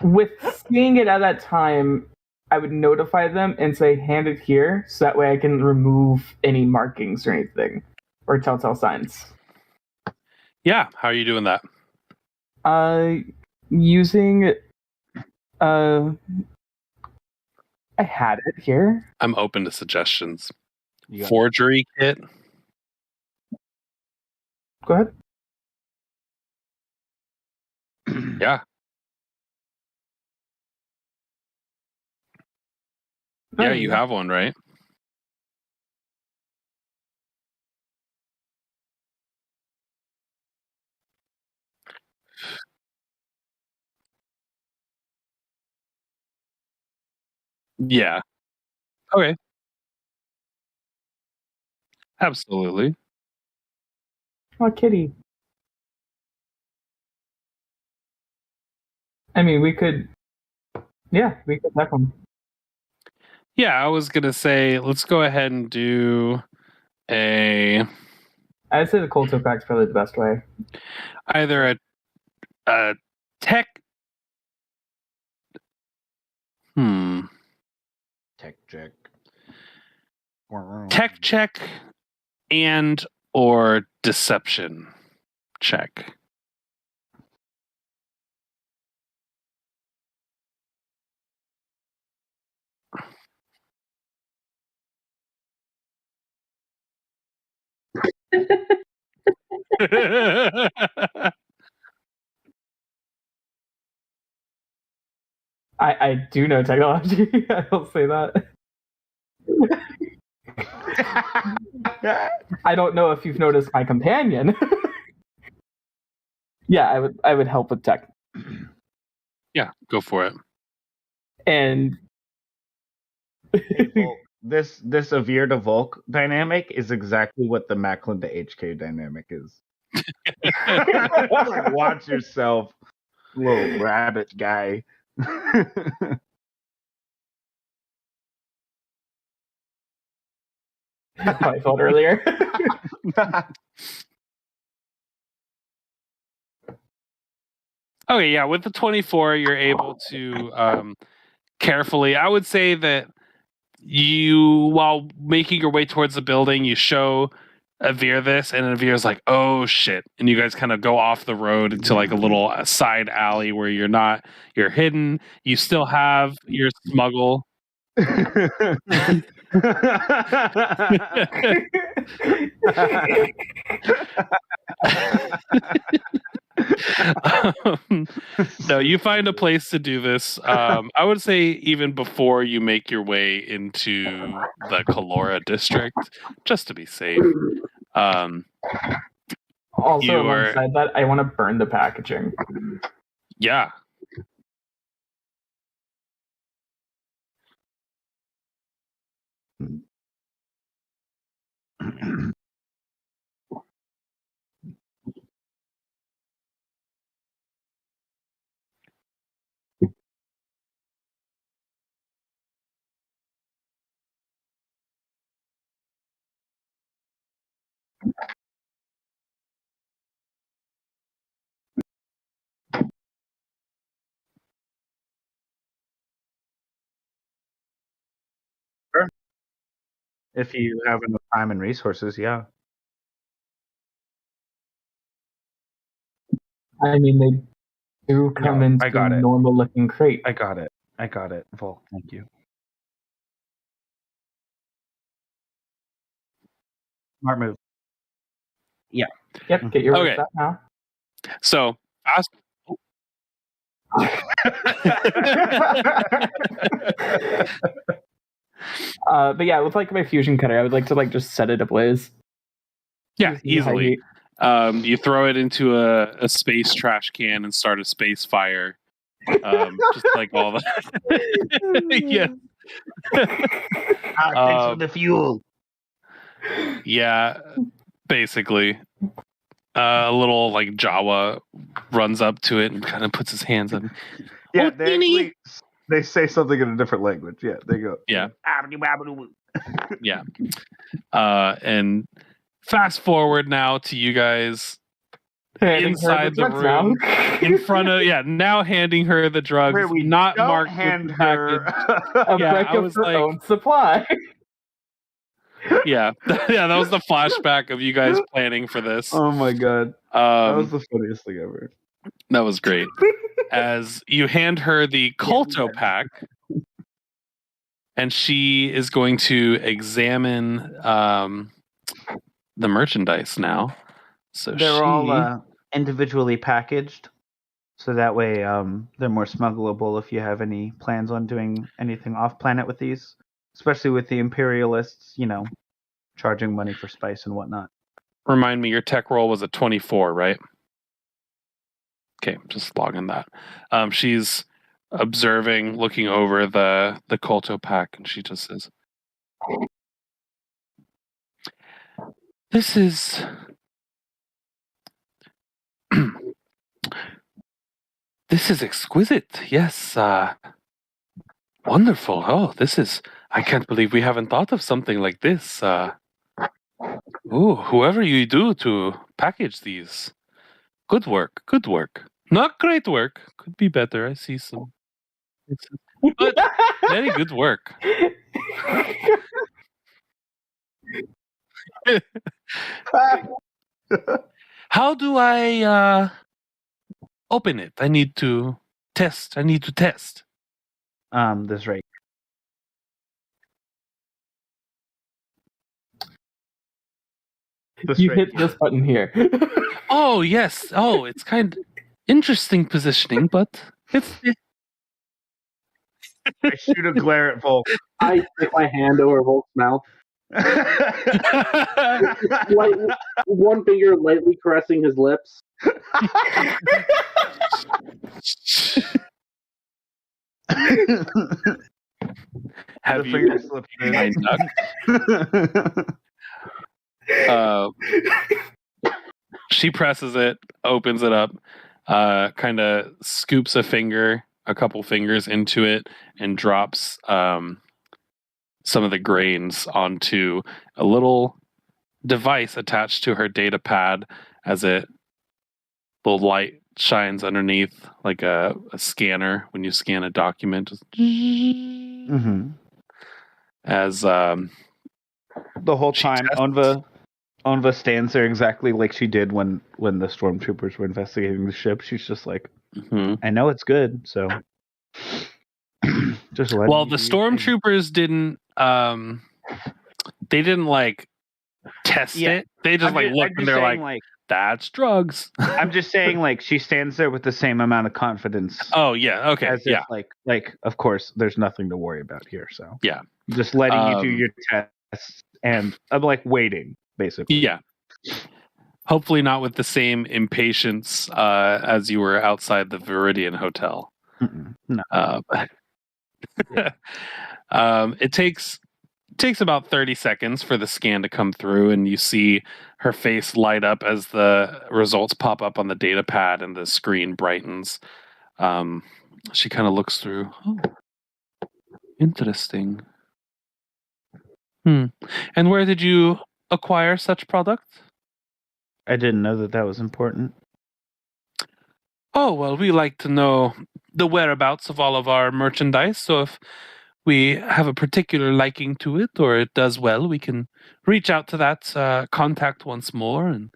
Speaker 4: With seeing it at that time, I would notify them and say, hand it here, so that way I can remove any markings or anything, or telltale signs.
Speaker 2: Yeah, how are you doing that?
Speaker 4: Using, I had it here.
Speaker 2: I'm open to suggestions.
Speaker 1: Yeah.
Speaker 2: Forgery kit.
Speaker 4: Go ahead.
Speaker 2: Yeah. Yeah, you have one, right? Yeah. Okay. Absolutely.
Speaker 4: Oh, kitty. I mean, we could. Yeah, we could that one.
Speaker 2: Yeah, I was gonna say let's go ahead and do a.
Speaker 4: I'd say the cold toe pack's probably the best way.
Speaker 2: Either a tech.
Speaker 1: Tech check.
Speaker 2: Tech check and or deception check.
Speaker 4: I do know technology. I will say that. I don't know if you've noticed my companion. Yeah, I would help with tech.
Speaker 2: Yeah, go for it.
Speaker 4: And
Speaker 1: this Avir to Volk dynamic is exactly what the Macklin to HK dynamic is. Like, watch yourself, little rabbit guy.
Speaker 4: I felt earlier.
Speaker 2: Okay, yeah, with the 24, you're able to carefully. I would say that you, while making your way towards the building, you show Avir this, and Avir's like, "Oh shit!" And you guys kind of go off the road into like a little side alley where you're hidden. You still have your smuggle. No, you find a place to do this. I would say even before you make your way into the Kalora district, just to be safe.
Speaker 4: Also, alongside that, I want to burn the packaging.
Speaker 2: Yeah.
Speaker 1: If you have enough time and resources, yeah.
Speaker 4: I mean, they do come into
Speaker 1: I got
Speaker 4: a
Speaker 1: it.
Speaker 4: normal-looking crate.
Speaker 1: I got it. Volk, thank you. Smart move. Yeah.
Speaker 4: Yep, get your
Speaker 2: Okay.
Speaker 4: words out now.
Speaker 2: So, fast.
Speaker 4: But yeah, with like my fusion cutter, I would like to like just set it ablaze.
Speaker 2: Yeah, easily. You throw it into a space trash can and start a space fire. Just like all the yeah.
Speaker 1: Thanks for the fuel.
Speaker 2: Yeah, basically. A little like Jawa runs up to it and kind of puts his hands on.
Speaker 1: Yeah, they say something in a different language. Yeah, they go.
Speaker 2: Yeah. Yeah. And fast forward now to you guys inside the room in front of now handing her the drugs.
Speaker 1: Where we
Speaker 2: not
Speaker 1: don't
Speaker 2: marked
Speaker 1: hand
Speaker 2: with the
Speaker 1: her
Speaker 4: a brick of her own supply.
Speaker 2: Yeah, that was the flashback of you guys planning for this.
Speaker 1: Oh my god, that was the funniest thing ever.
Speaker 2: That was great. As you hand her the Colto pack, and she is going to examine the merchandise now. So
Speaker 1: they're all individually packaged, so that way they're more smuggleable if you have any plans on doing anything off planet with these, especially with the imperialists, charging money for spice and whatnot.
Speaker 2: Remind me, your tech roll was a 24, right? Okay, just logging that. She's observing, looking over the Colto pack, and she just says, "This is this is exquisite. Yes, wonderful. Oh, I can't believe we haven't thought of something like this. Whoever you do to package these, good work. Not great work. Could be better. I see some, but very good work." How do I open it? I need to test.
Speaker 1: This right.
Speaker 4: Hit this button here.
Speaker 2: Oh yes. Oh, it's kind of interesting positioning, but it's.
Speaker 1: I shoot a glare at Volk.
Speaker 5: I stick my hand over Volk's mouth. One finger lightly caressing his lips.
Speaker 2: Have you my duck? She presses it, opens it up, kind of scoops a couple fingers into it, and drops some of the grains onto a little device attached to her data pad as little light shines underneath, like a scanner when you scan a document.
Speaker 1: Mm-hmm.
Speaker 2: As
Speaker 1: the whole time Onva stands there exactly like she did when the stormtroopers were investigating the ship. She's just like, I know it's good, so just let.
Speaker 2: Well, the stormtroopers didn't. They didn't like test it. They just looked and they're like, "That's drugs."
Speaker 1: I'm just saying, like, she stands there with the same amount of confidence.
Speaker 2: Oh yeah, okay,
Speaker 1: as if, like, of course, there's nothing to worry about here. So
Speaker 2: yeah,
Speaker 1: just letting you do your tests, and I'm like waiting, basically.
Speaker 2: Yeah. Hopefully not with the same impatience as you were outside the Viridian Hotel.
Speaker 1: No.
Speaker 2: It takes about 30 seconds for the scan to come through, and you see her face light up as the results pop up on the data pad and the screen brightens. She kind of looks through. Oh, interesting. And where did you acquire such product?
Speaker 1: I didn't know that was important.
Speaker 2: Oh, well, we like to know the whereabouts of all of our merchandise, so if we have a particular liking to it, or it does well, we can reach out to that contact once more and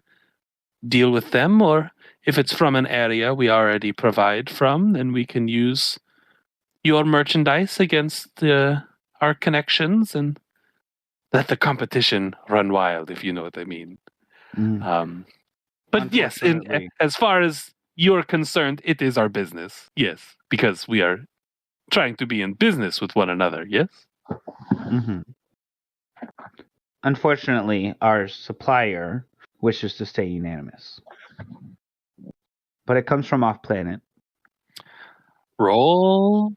Speaker 2: deal with them. Or if it's from an area we already provide from, then we can use your merchandise against our connections and let the competition run wild, if you know what I mean. But yes, as far as you're concerned, it is our business. Yes, because we are trying to be in business with one another. Yes.
Speaker 1: Mm-hmm. Unfortunately, our supplier wishes to stay unanimous, but it comes from off planet.
Speaker 2: Roll.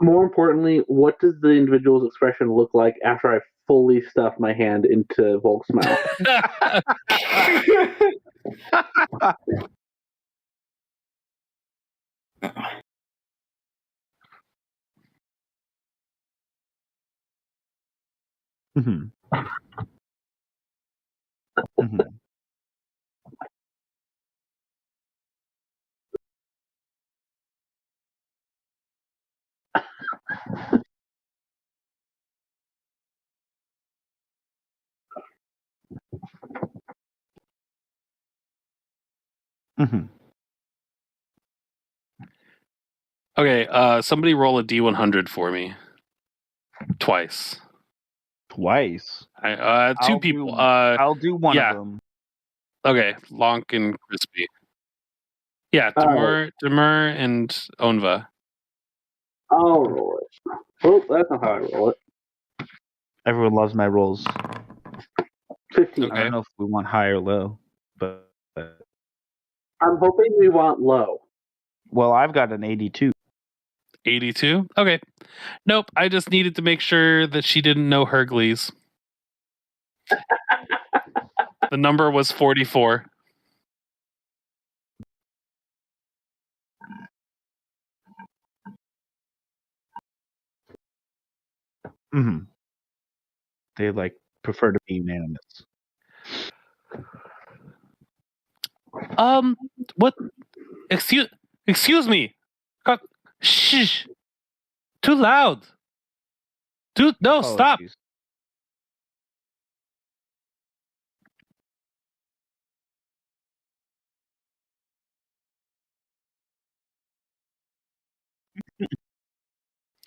Speaker 5: More importantly, what does the individual's expression look like after I fully stuff my hand into Volk's mouth?
Speaker 1: Mm-hmm. Mm-hmm. Mm-hmm.
Speaker 2: Okay, somebody roll a D100 for me. Twice. Two people.
Speaker 1: I'll do one of them.
Speaker 2: Okay, Lonk and Crispy. Yeah, Demur and Onva.
Speaker 5: I'll roll it. Oh, that's not how I roll it.
Speaker 1: Everyone loves my rolls.
Speaker 5: 15.
Speaker 1: Okay. I don't know if we want high or low, but
Speaker 5: I'm hoping we want low.
Speaker 1: Well, I've got an 82.
Speaker 2: 82? Okay. Nope, I just needed to make sure that she didn't know Hergleys. The number was 44.
Speaker 1: Mm-hmm. They prefer to be unanimous.
Speaker 2: What? Excuse me. Shh. Too loud. No, stop.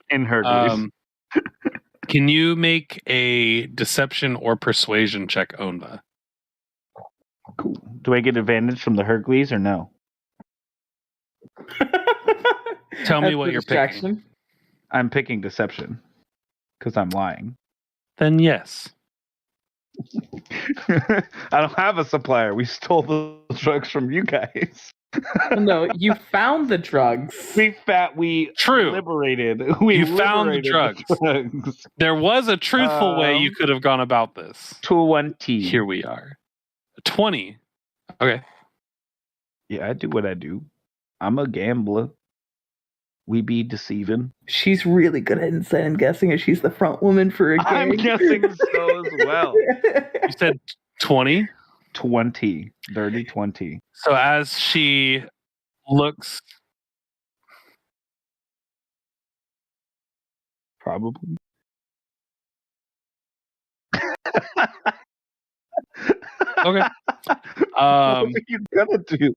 Speaker 1: In her
Speaker 2: Can you make a deception or persuasion check, Onva?
Speaker 1: Cool. Do I get advantage from the Hergleys or no?
Speaker 2: Tell me what you're picking.
Speaker 1: I'm picking deception because I'm lying.
Speaker 2: Then yes.
Speaker 1: I don't have a supplier. We stole the drugs from you guys.
Speaker 4: No, you found the drugs.
Speaker 1: We liberated. You
Speaker 2: found the drugs. There was a truthful way you could have gone about this.
Speaker 1: 20.
Speaker 2: Here we are. 20. Okay.
Speaker 1: Yeah, I do what I do. I'm a gambler. We be deceiving.
Speaker 4: She's really good at insight and guessing, and she's the front woman for a gang.
Speaker 1: I'm guessing so as well.
Speaker 2: You said 20?
Speaker 1: 20. Dirty 20.
Speaker 2: So as she looks...
Speaker 1: Probably.
Speaker 2: Okay.
Speaker 1: What are you gonna do?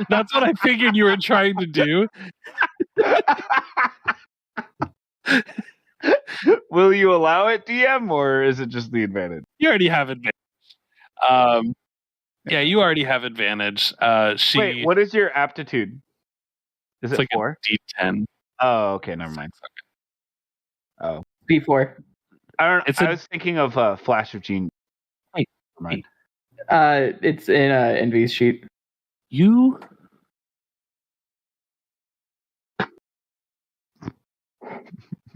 Speaker 2: That's what I figured you were trying to do.
Speaker 1: Will you allow it, DM, or is it just the advantage?
Speaker 2: You already have advantage. Yeah, you already have advantage.
Speaker 1: Wait, what is your aptitude? Is it
Speaker 2: like
Speaker 1: 4?
Speaker 2: D10.
Speaker 1: Oh, okay, never mind.
Speaker 2: Okay.
Speaker 1: Oh,
Speaker 4: B4.
Speaker 1: I was thinking of Flash of Genius.
Speaker 2: Wait.
Speaker 4: It's in Envy's sheet.
Speaker 2: You?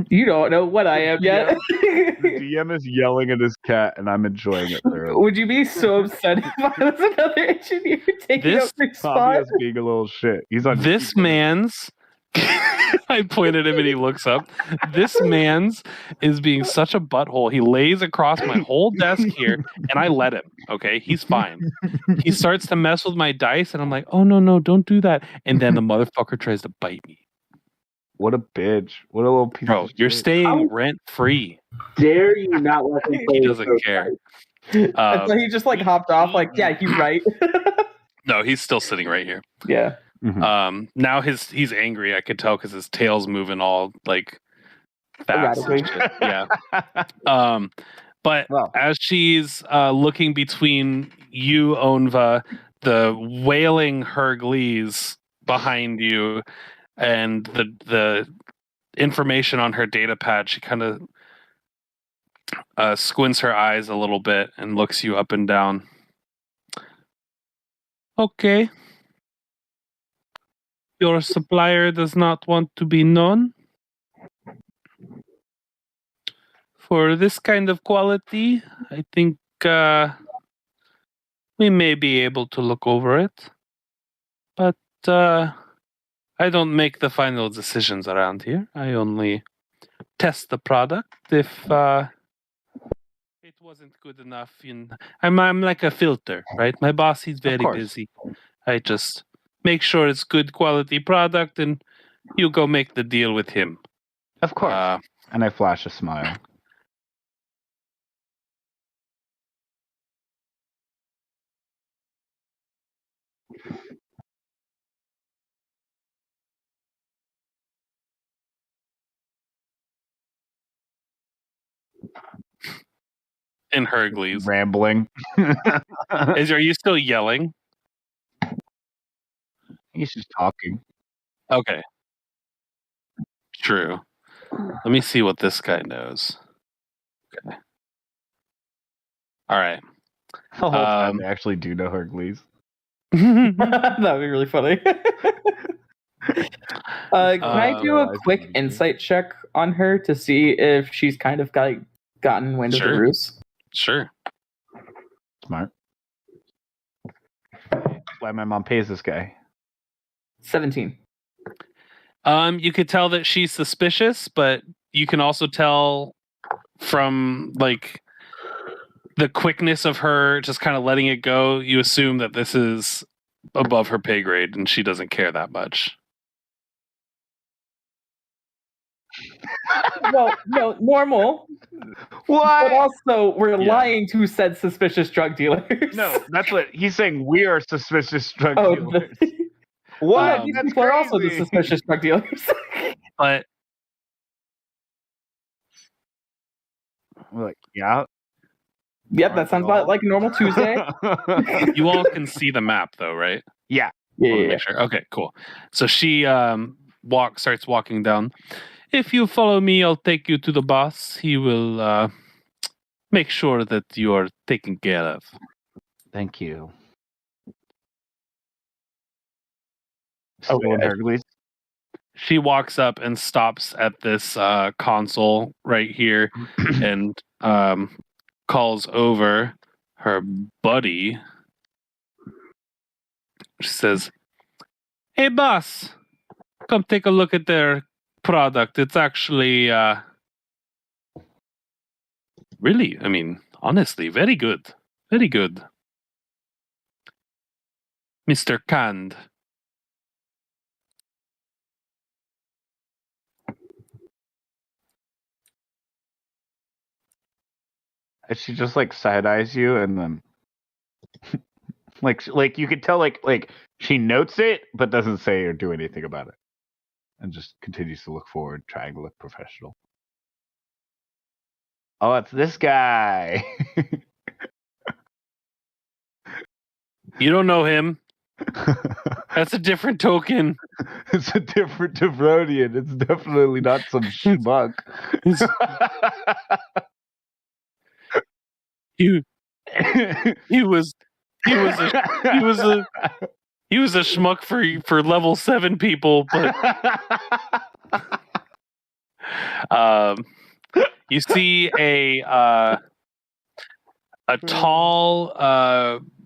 Speaker 4: You don't know what I am yet.
Speaker 1: The DM is yelling at his cat, and I'm enjoying it thoroughly.
Speaker 4: Would you be so upset if I was another engineer taking up your spot?
Speaker 1: Fabia's being a little shit. He's on.
Speaker 2: This man's I point at him and he looks up. This man's is being such a butthole. He lays across my whole desk here, and I let him. Okay, he's fine. He starts to mess with my dice, and I'm like, "Oh no, don't do that!" And then the motherfucker tries to bite me.
Speaker 1: What a bitch! What a little piece
Speaker 2: Bro,
Speaker 1: of shit.
Speaker 2: you're staying rent free.
Speaker 5: Dare you not let him play?
Speaker 2: He doesn't care.
Speaker 4: So he just like hopped off. Like, yeah, you're right.
Speaker 2: No, he's still sitting right here.
Speaker 4: Yeah.
Speaker 1: Mhm.
Speaker 2: Now he's angry. I could tell because his tail's moving all like fast.
Speaker 4: Erratically.
Speaker 2: And shit. Yeah. But
Speaker 1: Well.
Speaker 2: as she's looking between you, Onva, the wailing Herglees behind you, and the information on her data pad, she kind of squints her eyes a little bit and looks you up and down. Okay. Your supplier does not want to be known. For this kind of quality, I think we may be able to look over it. But I don't make the final decisions around here. I only test the product. If it wasn't good enough, I'm like a filter, right? My boss, he's very busy. I just make sure it's good quality product, and you go make the deal with him.
Speaker 1: Of course. And I flash a smile.
Speaker 2: In Herglees.
Speaker 1: Rambling.
Speaker 2: Are you still yelling?
Speaker 1: He's just talking.
Speaker 2: Okay. True. Let me see what this guy knows. Okay. All right.
Speaker 1: The whole time they actually do know Herglees.
Speaker 4: That would be really funny. Can I do a quick insight check on her to see if she's kind of gotten wind of the ruse?
Speaker 2: Sure.
Speaker 1: Smart. Why my mom pays this guy.
Speaker 4: 17.
Speaker 2: You could tell that she's suspicious, but you can also tell from like the quickness of her just kind of letting it go, you assume that this is above her pay grade and she doesn't care that much.
Speaker 4: Well, no, normal.
Speaker 1: What?
Speaker 4: But also, we're lying to said suspicious drug dealers.
Speaker 1: No, that's what he's saying. We are suspicious drug dealers.
Speaker 4: What? These people are also the suspicious drug dealers.
Speaker 2: But
Speaker 1: we're like, yeah.
Speaker 4: Yep, that sounds about like a normal Tuesday.
Speaker 2: You all can see the map, though, right?
Speaker 1: Yeah.
Speaker 4: Yeah.
Speaker 2: Sure. Okay, cool. So she starts walking down. If you follow me, I'll take you to the boss. He will make sure that you are taken care of.
Speaker 1: Thank you.
Speaker 2: Okay. She walks up and stops at this console right here and calls over her buddy. She says, "Hey, boss, come take a look at their product. It's actually really, I mean, honestly, very good. Very good. Mr. Cand."
Speaker 1: And she just like side eyes you, and then like you could tell like she notes it but doesn't say or do anything about it, and just continues to look forward, trying to look professional. Oh, it's this guy.
Speaker 2: You don't know him. That's a different token.
Speaker 1: It's a different Devronian. It's definitely not some schmuck.
Speaker 2: He was a schmuck for level 7 people, but you see a tall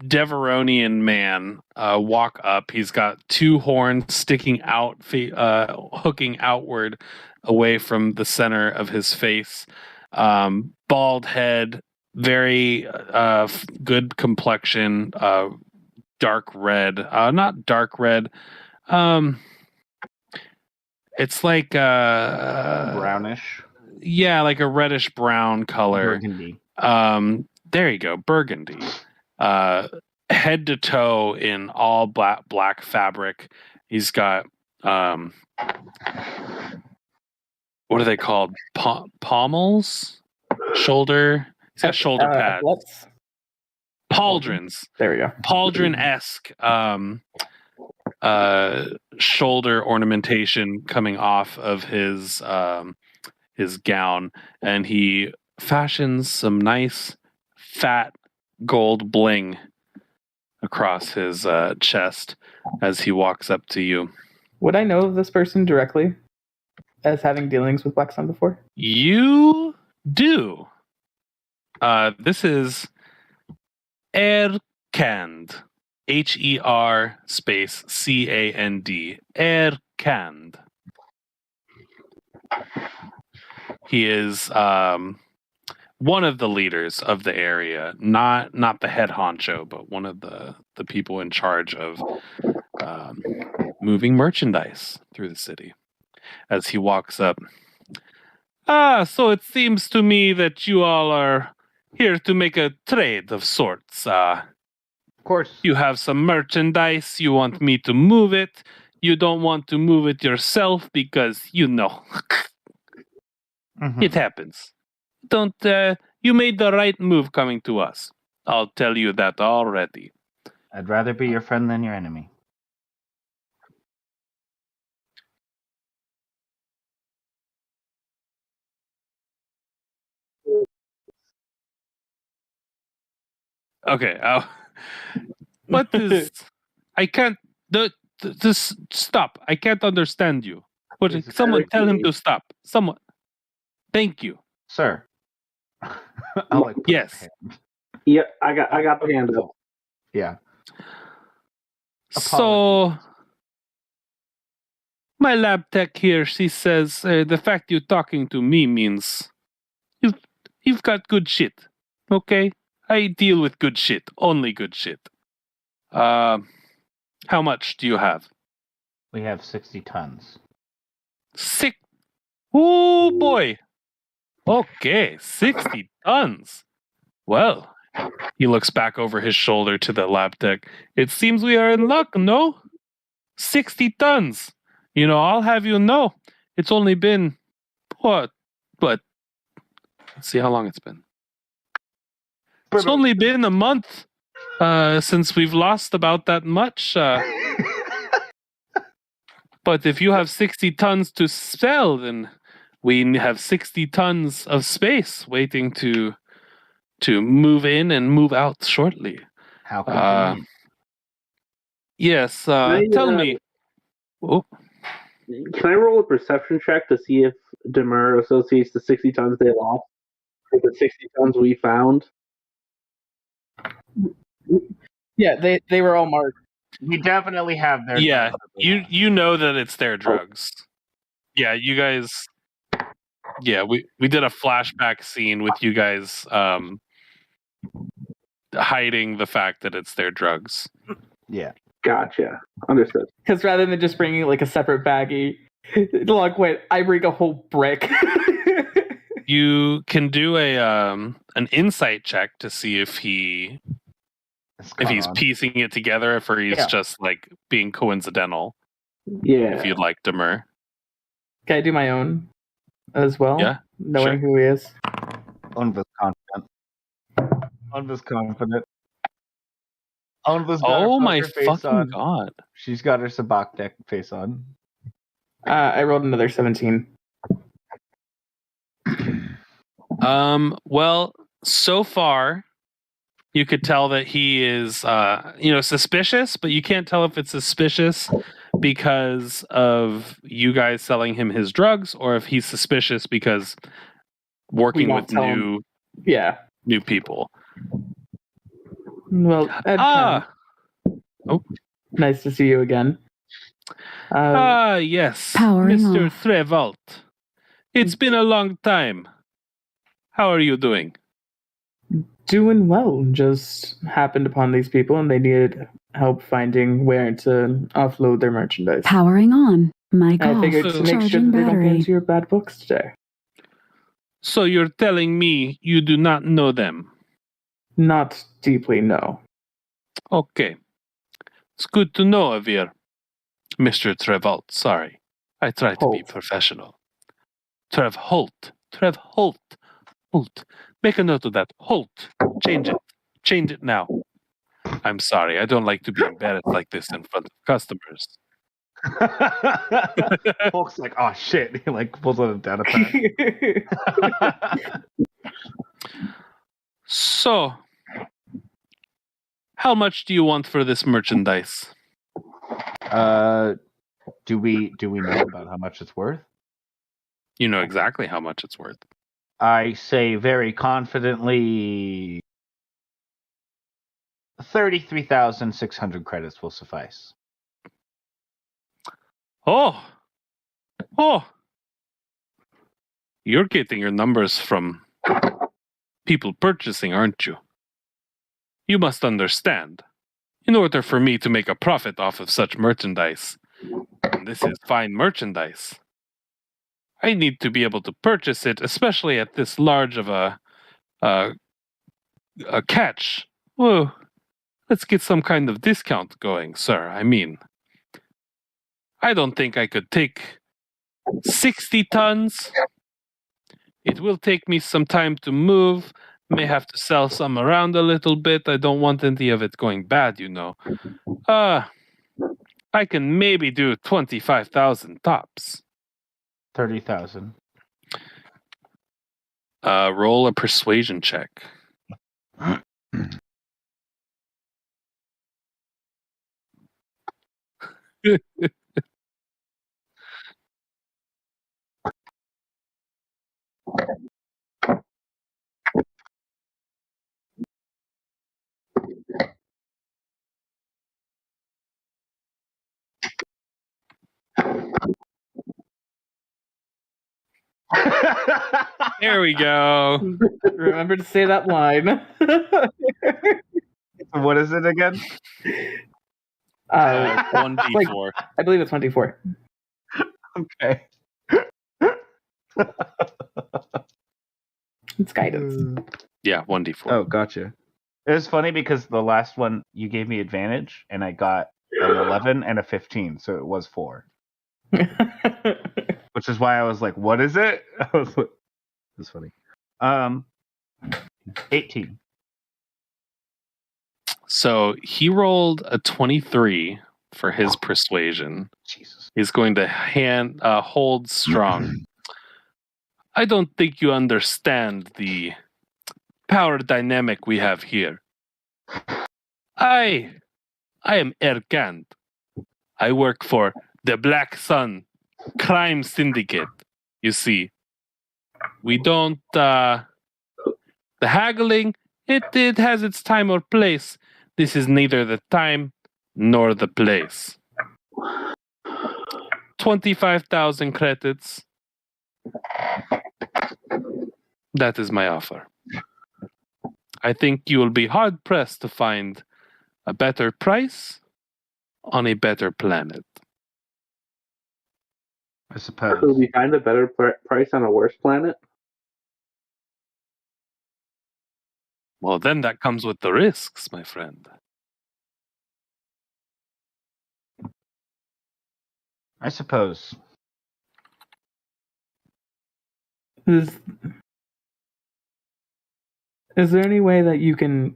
Speaker 2: Deveronian man walk up. He's got two horns sticking out, hooking outward away from the center of his face. Bald head, very good complexion, dark red. Not dark red. It's like
Speaker 1: brownish.
Speaker 2: Yeah, like a reddish brown color.
Speaker 1: Burgundy.
Speaker 2: There you go, burgundy. Head to toe in all black fabric. He's got what are they called? Pommels? Shoulder. He's got shoulder pads. Pauldrons.
Speaker 4: There we go.
Speaker 2: Pauldron-esque shoulder ornamentation coming off of his gown, and he fashions some nice fat gold bling across his chest as he walks up to you.
Speaker 4: Would I know of this person directly as having dealings with Black Sun before?
Speaker 2: You do. This is Erkand. Her space Cand. Erkand. He is one of the leaders of the area, not the head honcho, but one of the people in charge of moving merchandise through the city. As he walks up, so it seems to me that you all are here to make a trade of sorts.
Speaker 1: Of course.
Speaker 2: You have some merchandise. You want me to move it. You don't want to move it yourself because, it happens. You made the right move coming to us. I'll tell you that already.
Speaker 1: I'd rather be your friend than your enemy.
Speaker 2: Okay. What is... I can't... Just stop. I can't understand you. Someone tell him to stop. Someone. Thank you.
Speaker 1: Sir.
Speaker 2: Yes.
Speaker 5: Yeah, I got the hand up.
Speaker 1: Yeah.
Speaker 2: So, my lab tech here, she says the fact you're talking to me means you've got good shit. Okay? I deal with good shit. Only good shit. How much do you have?
Speaker 1: We have 60 tons.
Speaker 2: Oh boy. Okay, 60 tons. Well, he looks back over his shoulder to the lab tech. It seems we are in luck, no? 60 tons. I'll have you know, it's only been, what? Let's see how long it's been. It's only been a month since we've lost about that much. But if you have 60 tons to sell, then we have 60 tons of space waiting to move in and move out shortly.
Speaker 1: How convenient.
Speaker 2: Yes, tell me. Oh.
Speaker 5: Can I roll a perception check to see if Demur associates the 60 tons they lost with the 60 tons we found?
Speaker 4: Yeah, they were all marked.
Speaker 1: We definitely have their...
Speaker 2: Yeah, you know that it's their drugs. Yeah, you guys... Yeah, we did a flashback scene with you guys hiding the fact that it's their drugs.
Speaker 1: Yeah.
Speaker 5: Gotcha. Understood.
Speaker 4: Because rather than just bringing like a separate baggie, wait, I bring a whole brick.
Speaker 2: You can do an insight check to see if he's piecing it together, if he's just like being coincidental.
Speaker 5: Yeah.
Speaker 2: If you'd like, Demur.
Speaker 4: Can I do my own as well?
Speaker 2: Yeah.
Speaker 4: Knowing who he is.
Speaker 1: Unva's confident. Unva's got
Speaker 2: oh
Speaker 1: her
Speaker 2: my
Speaker 1: face
Speaker 2: fucking
Speaker 1: on.
Speaker 2: god.
Speaker 1: She's got her Sabak deck face on.
Speaker 4: I rolled another 17.
Speaker 2: Well, so far you could tell that he is suspicious, but you can't tell if it's suspicious because of you guys selling him his drugs, or if he's suspicious because working with new people.
Speaker 4: Well, Ed, nice to see you again.
Speaker 2: Yes,
Speaker 6: Powering
Speaker 2: Mr.
Speaker 6: off.
Speaker 2: Trevolt. It's been a long time. How are you doing?
Speaker 4: Doing well. Just happened upon these people and they needed help finding where to offload their merchandise.
Speaker 6: Powering on. Mic off.
Speaker 4: I figured to make sure that they don't get into your bad books today.
Speaker 2: So you're telling me you do not know them?
Speaker 4: Not deeply, no.
Speaker 2: Okay. It's good to know of you, Mr. Trevolt. Sorry. I try to be professional. Trevolt. Holt. Make a note of that. Holt. Change it. Change it now. I'm sorry. I don't like to be embarrassed like this in front of customers.
Speaker 1: Hulk's like, oh shit. He like pulls out a data pad.
Speaker 2: So, how much do you want for this merchandise?
Speaker 1: Do we know about how much it's worth?
Speaker 2: You know exactly how much it's worth.
Speaker 1: I say very confidently 33,600 credits will suffice.
Speaker 2: Oh! You're getting your numbers from people purchasing, aren't you? You must understand. In order for me to make a profit off of such merchandise, and this is fine merchandise, I need to be able to purchase it, especially at this large of a catch. Whoa, let's get some kind of discount going, sir. I mean, I don't think I could take 60 tons. It will take me some time to move. May have to sell some around a little bit. I don't want any of it going bad, you know. I can maybe do 25,000 tops.
Speaker 1: 30,000.
Speaker 2: Roll a persuasion check. There we go.
Speaker 4: Remember to say that line.
Speaker 1: What is it again?
Speaker 2: 1d4.
Speaker 4: I believe it's 24.
Speaker 1: Okay.
Speaker 4: It's guidance.
Speaker 2: Yeah, 1d4.
Speaker 1: Oh, gotcha. It was funny because the last one you gave me advantage, and I got an 11 and a 15, so it was 4. Which is why I was like, "What is it?" I was like, "That's funny." 18.
Speaker 2: So he rolled a 23 for his persuasion.
Speaker 1: Jesus.
Speaker 2: He's going to hold strong. I don't think you understand the power dynamic we have here. I am Erkand. I work for the Black Sun Crime Syndicate. You see, we don't the haggling. It has its time or place. This is neither the time nor the place. 25,000 credits. That is my offer. I think you will be hard pressed to find a better price on a better planet.
Speaker 1: I suppose.
Speaker 5: Could we find a better price on a worse planet?
Speaker 2: Well, then that comes with the risks, my friend.
Speaker 1: I suppose.
Speaker 4: Is there any way that you can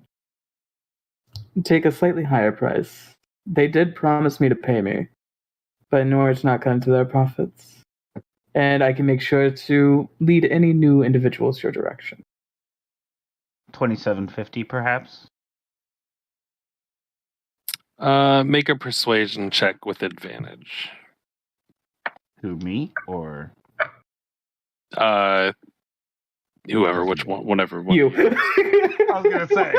Speaker 4: take a slightly higher price? They did promise me to pay me, but in order to not cut into their profits. And I can make sure to lead any new individuals your direction.
Speaker 1: 2750, perhaps?
Speaker 2: Make a persuasion check with advantage.
Speaker 1: Who, me? Or?
Speaker 2: Whoever, which one, whatever.
Speaker 4: You.
Speaker 1: was gonna say.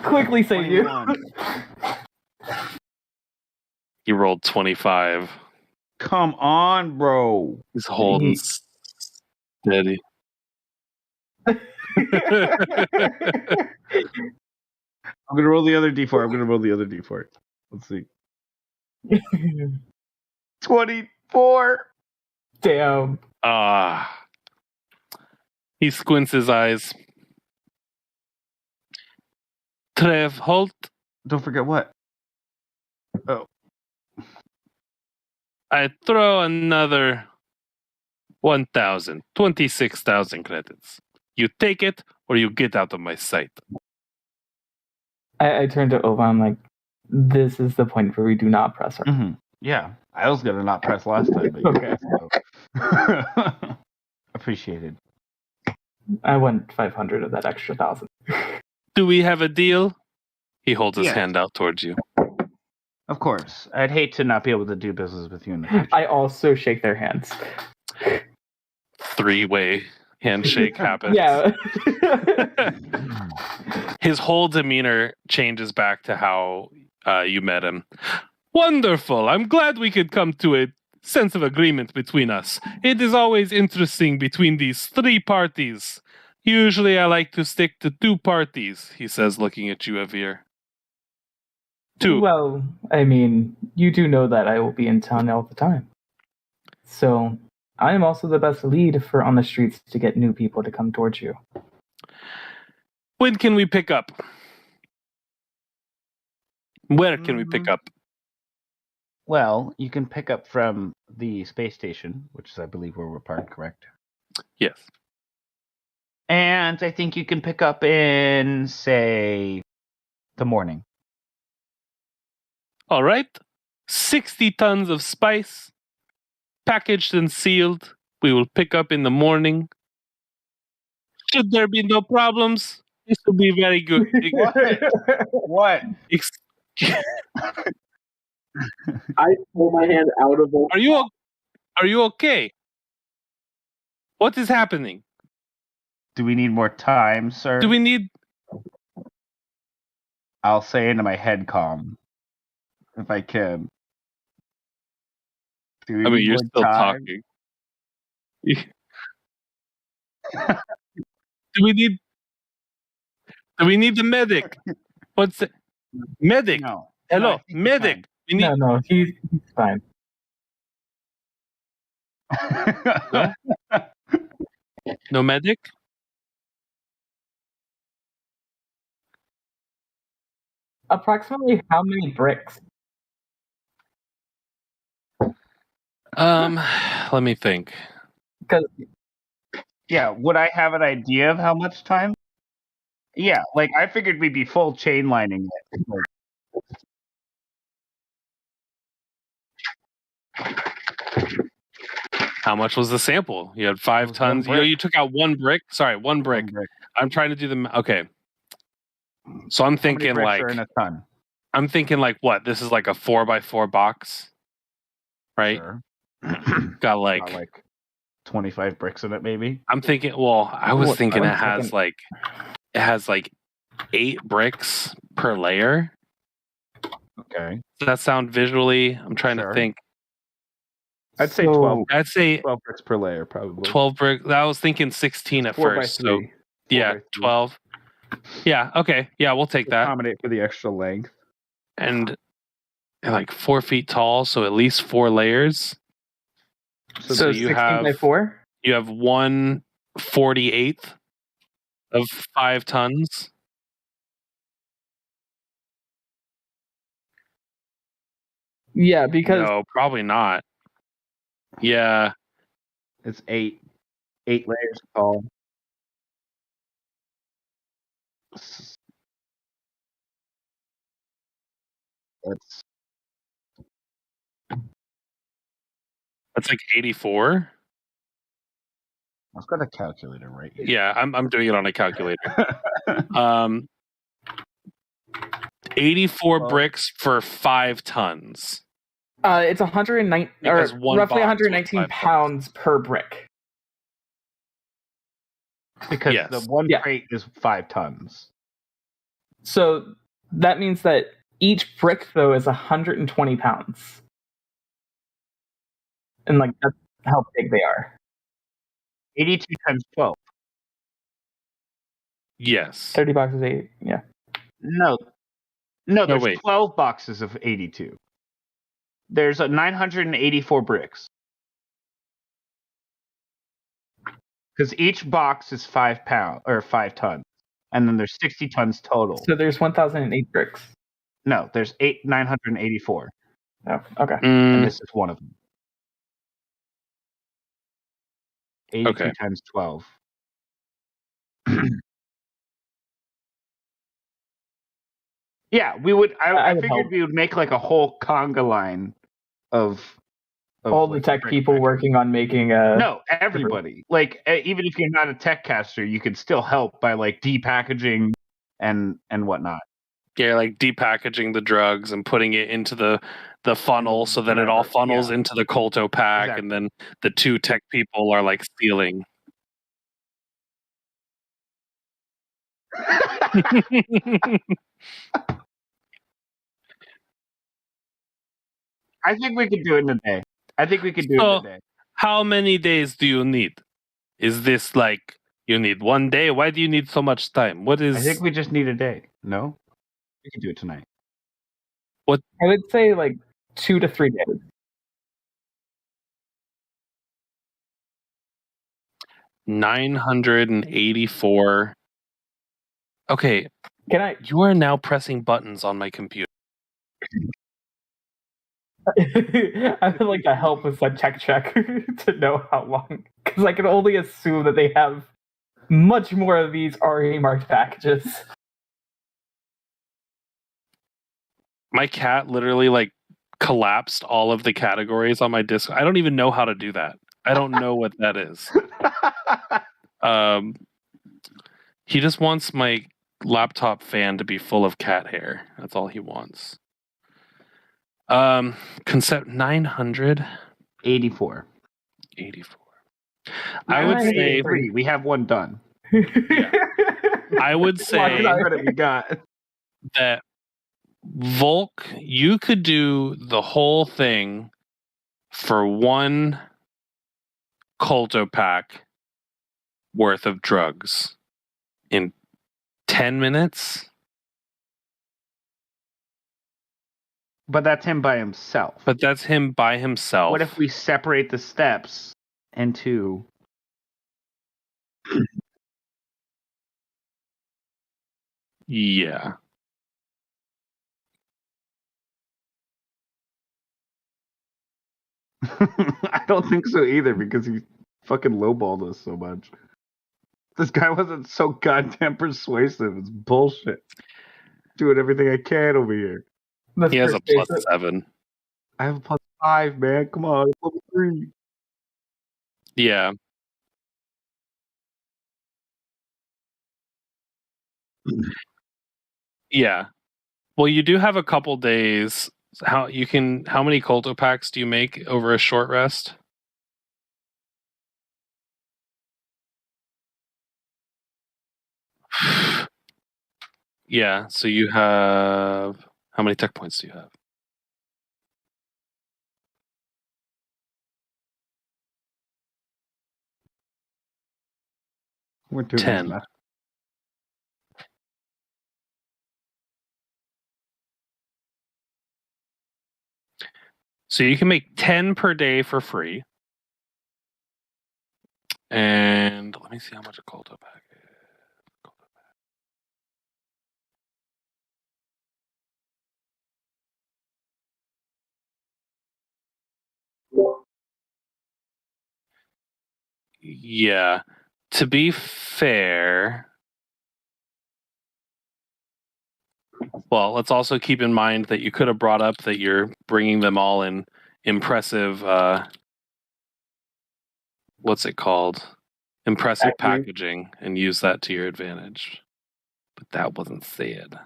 Speaker 4: Quickly say you.
Speaker 1: 21.
Speaker 2: You rolled 25.
Speaker 1: Come on, bro.
Speaker 2: He's holding steady.
Speaker 1: I'm gonna roll the other d4. Let's see. 24.
Speaker 4: Damn.
Speaker 2: He squints his eyes. Trev, halt.
Speaker 1: Don't forget what? Oh.
Speaker 2: I throw another 26,000 credits. You take it or you get out of my sight.
Speaker 4: I turned to Ova. I'm like, this is the point where we do not press her.
Speaker 1: Mm-hmm. Yeah, I was gonna not press last time, but
Speaker 4: okay.
Speaker 1: So. Appreciated.
Speaker 4: I want 500 of that extra 1,000.
Speaker 2: Do we have a deal? He holds his hand out towards you.
Speaker 1: Of course. I'd hate to not be able to do business with you in the future.
Speaker 4: I also shake their hands.
Speaker 2: 3-way handshake happens.
Speaker 4: Yeah.
Speaker 2: His whole demeanor changes back to how you met him. Wonderful. I'm glad we could come to a sense of agreement between us. It is always interesting between these 3 parties. Usually I like to stick to 2 parties, he says, looking at you, Avir. 2.
Speaker 4: Well, I mean, you do know that I will be in town all the time. So, I am also the best lead for on the streets to get new people to come towards you.
Speaker 2: When can we pick up? Where can we pick up?
Speaker 1: Well, you can pick up from the space station, which is, I believe, where we're parked, correct?
Speaker 2: Yes.
Speaker 1: And I think you can pick up in, say, the morning.
Speaker 2: All right. 60 tons of spice, packaged and sealed. We will pick up in the morning. Should there be no problems, this will be very good.
Speaker 1: What?
Speaker 5: I pull my hand out of it.
Speaker 2: Are you okay? What is happening?
Speaker 1: Do we need more time, sir?
Speaker 2: Do we need...
Speaker 1: I'll say into my head comm, if I can.
Speaker 2: You're still talking. Do we need the medic? What's it? Medic?
Speaker 1: No.
Speaker 2: Hello, medic. We need...
Speaker 4: No, he's fine.
Speaker 2: No medic?
Speaker 4: Approximately how many bricks?
Speaker 2: Let me think.
Speaker 4: Because
Speaker 1: yeah, would I have an idea of how much time? Yeah, like I figured we'd be full chain lining it.
Speaker 2: How much was the sample? You had 5 tons. You took out 1 brick. Sorry, 1 brick. I'm trying to do the... Okay. So I'm thinking like...
Speaker 1: in a ton?
Speaker 2: I'm thinking like what? This is like a 4x4 box, right?
Speaker 1: Sure.
Speaker 2: Got like
Speaker 1: 25 bricks in it, maybe.
Speaker 2: I'm thinking. Well, I was thinking it has like 8 bricks per layer.
Speaker 1: Okay.
Speaker 2: Does that sound visually? I'm trying to think.
Speaker 1: I'd say 12.
Speaker 2: I'd say
Speaker 1: 12 bricks per layer, probably.
Speaker 2: 12 bricks. I was thinking 16 at first. So yeah, 12. Yeah. Okay. Yeah, we'll take that.
Speaker 1: Accommodate for the extra length.
Speaker 2: And like 4 feet tall, so at least 4 layers.
Speaker 4: So you 16 have by 4.
Speaker 2: You have 1/48 of 5 tons.
Speaker 4: Yeah, because
Speaker 2: no, probably not. Yeah,
Speaker 1: it's 8 layers tall.
Speaker 2: That's like 84.
Speaker 1: I've got a calculator right here.
Speaker 2: Yeah, I'm doing it on a calculator. 84 bricks for 5 tons.
Speaker 4: It's 109 or roughly 119 pounds per brick.
Speaker 1: Because the one crate is 5 tons.
Speaker 4: So that means that each brick, though, is 120 pounds. And, like, that's how big they are.
Speaker 1: 82 times 12.
Speaker 2: Yes.
Speaker 4: 30 boxes, 80. Yeah.
Speaker 1: No, there's 12 boxes of 82. There's 984 bricks. Because each box is 5 tons. And then there's 60 tons total.
Speaker 4: So there's 1,008 bricks.
Speaker 1: No, there's 984.
Speaker 4: Oh, okay.
Speaker 1: And this is one of them. 82 times 12. Yeah, we would. I figured we would make like a whole conga line of
Speaker 4: all the tech people working on making a.
Speaker 1: No, everybody. Like, even if you're not a tech caster, you could still help by like depackaging and whatnot.
Speaker 2: Yeah, like depackaging the drugs and putting it into the funnel so that it all funnels into the Colto pack, and then the 2 tech people are like stealing.
Speaker 1: I think we could do it in a day.
Speaker 2: How many days do you need? Is this like you need 1 day? Why do you need so much time? What is?
Speaker 1: I think we just need a day. No, we can do it tonight.
Speaker 2: What?
Speaker 4: I would say like 2 to 3 days.
Speaker 2: $984. Okay.
Speaker 4: Can I?
Speaker 2: You are now pressing buttons on my computer.
Speaker 4: I would like to help with that tech check to know how long, because I can only assume that they have much more of these RE marked packages.
Speaker 2: My cat literally like collapsed all of the categories on my disk. I don't even know how to do that. I don't know what that is. He just wants my laptop fan to be full of cat hair. That's all he wants. Concept 984. 84. I would say
Speaker 1: we have one done.
Speaker 2: Yeah. I would say
Speaker 1: we got
Speaker 2: that Volk, you could do the whole thing for 1 Colto pack worth of drugs in 10 minutes.
Speaker 1: But that's him by himself.
Speaker 2: What
Speaker 1: if we separate the steps into...
Speaker 2: Yeah.
Speaker 1: I don't think so either, because he fucking lowballed us so much. This guy wasn't so goddamn persuasive. It's bullshit. Doing everything I can over here.
Speaker 2: He has a +7.
Speaker 1: I have a +5, man. Come on, level 3.
Speaker 2: Yeah. Yeah. Well, you do have a couple days. How many Colto packs do you make over a short rest? Yeah, so you have... How many tech points do you have?
Speaker 1: We're doing
Speaker 2: 10.
Speaker 1: That.
Speaker 2: So you can make 10 per day for free. And let me see how much a Colto pack is. Yeah. To be fair, well, let's also keep in mind that you could have brought up that you're bringing them all in impressive, what's it called? Impressive packaging, and use that to your advantage. But that wasn't said.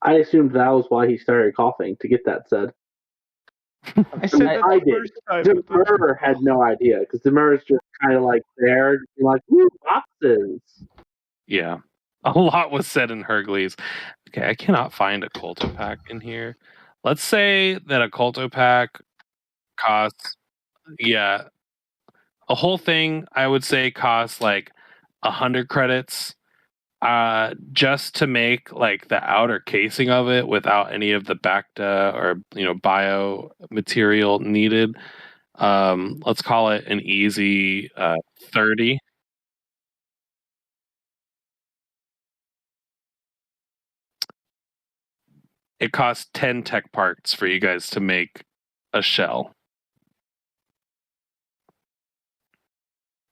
Speaker 5: I assumed that was why he started coughing, to get that said.
Speaker 1: I said that
Speaker 5: I did. Demurrer had no idea, because Demurrer is just kind of like there, like, ooh, boxes.
Speaker 2: Yeah. A lot was said in Hergleys. Okay, I cannot find a Culto Pack in here. Let's say that a Culto Pack costs, a whole thing, I would say, costs like 100 credits just to make like the outer casing of it without any of the Bacta or bio material needed. Let's call it an easy 30. It costs 10 tech parts for you guys to make a shell.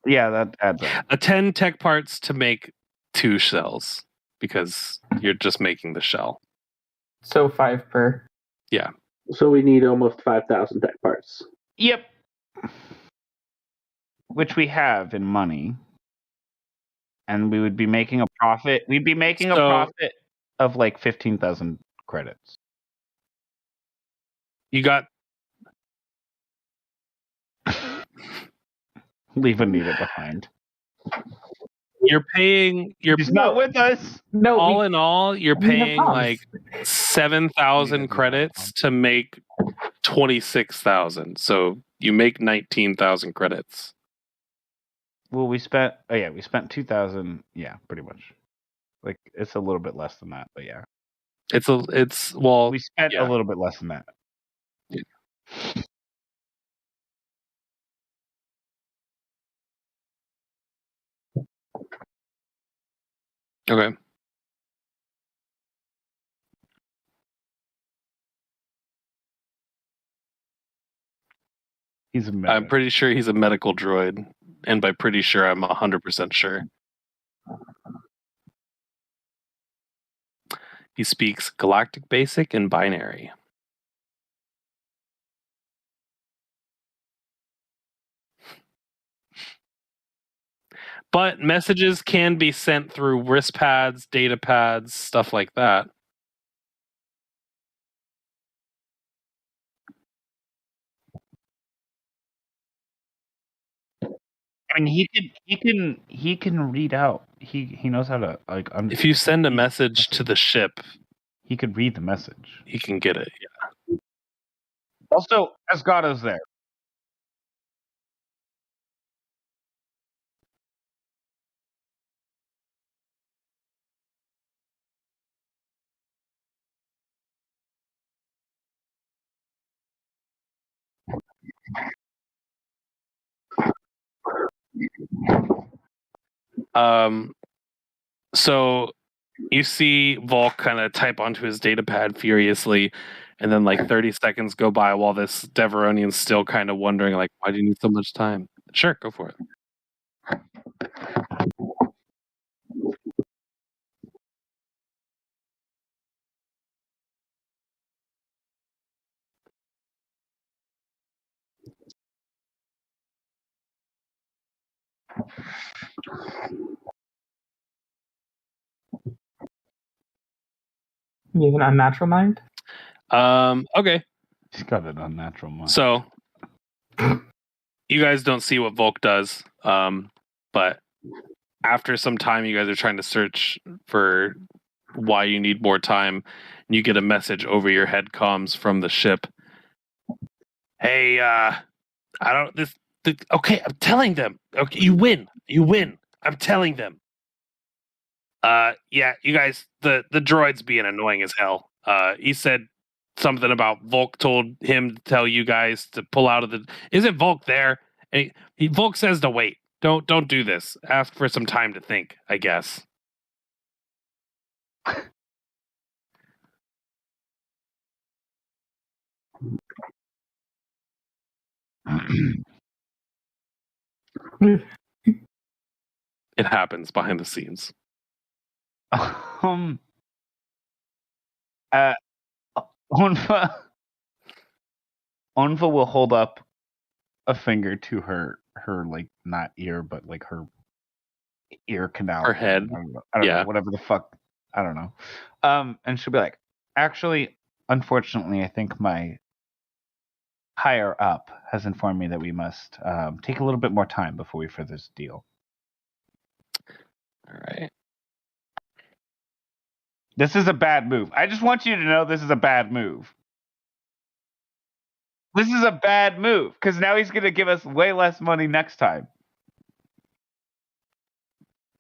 Speaker 1: Yeah, that adds up.
Speaker 2: A 10 tech parts to make 2 shells because you're just making the shell.
Speaker 4: So 5 per.
Speaker 2: Yeah.
Speaker 5: So we need almost 5,000 tech parts.
Speaker 1: Yep. Which we have in money. And we would be making a profit. We'd be making a profit of like 15,000 credits.
Speaker 2: You got...
Speaker 1: Leave Anita behind.
Speaker 2: You're paying...
Speaker 1: He's not with us.
Speaker 4: No.
Speaker 2: All in all, you're paying like 7,000 credits to make 26,000. So you make 19,000 credits.
Speaker 1: Well, we spent 2,000. Yeah, pretty much. Like it's a little bit less than that, but yeah. We spent a little bit less than that.
Speaker 2: Yeah. Okay.
Speaker 1: He's a medic.
Speaker 2: I'm pretty sure he's a medical droid. And by pretty sure, I'm 100% sure. He speaks Galactic Basic and Binary. But messages can be sent through wrist pads, data pads, stuff like that.
Speaker 1: I mean, he can read out. He knows how to like.
Speaker 2: If you send a message to the ship,
Speaker 1: he could read the message.
Speaker 2: He can get it. Yeah.
Speaker 1: Also, Esgato's there.
Speaker 2: So you see Volk kind of type onto his data pad furiously, and then like 30 seconds go by while this Deveronian's still kind of wondering, like, why do you need so much time? Sure, go for it.
Speaker 4: You have an unnatural mind?
Speaker 2: Okay.
Speaker 1: He's got an unnatural mind.
Speaker 2: So you guys don't see what Volk does, but after some time, you guys are trying to search for why you need more time, and you get a message over your head comms from the ship. Hey, okay, I'm telling them. Okay, you win. I'm telling them. Yeah, you guys, the droid's being annoying as hell. He said something about Volk told him to tell you guys to pull out of the... Isn't Volk there? And Volk says to wait. Don't do this. Ask for some time to think, I guess. It happens behind the scenes.
Speaker 1: Onva will hold up a finger to her like not ear but like her ear canal,
Speaker 2: her head.
Speaker 1: I don't know, whatever the fuck, I don't know. And she'll be like, actually, unfortunately, I think my higher up has informed me that we must take a little bit more time before we further this deal.
Speaker 2: All right.
Speaker 1: This is a bad move. I just want you to know this is a bad move. This is a bad move because now he's going to give us way less money next time.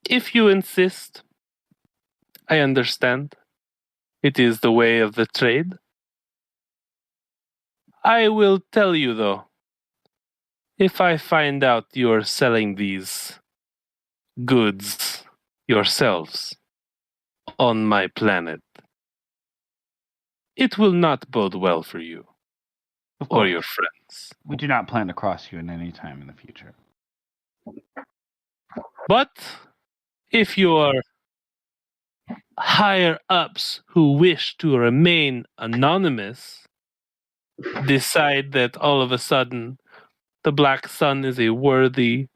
Speaker 2: If you insist, I understand. It is the way of the trade. I will tell you, though, if I find out you're selling these goods yourselves on my planet, it will not bode well for you or your friends.
Speaker 1: We do not plan to cross you in any time in the future.
Speaker 2: But if your higher ups who wish to remain anonymous decide that all of a sudden the Black Sun is a worthy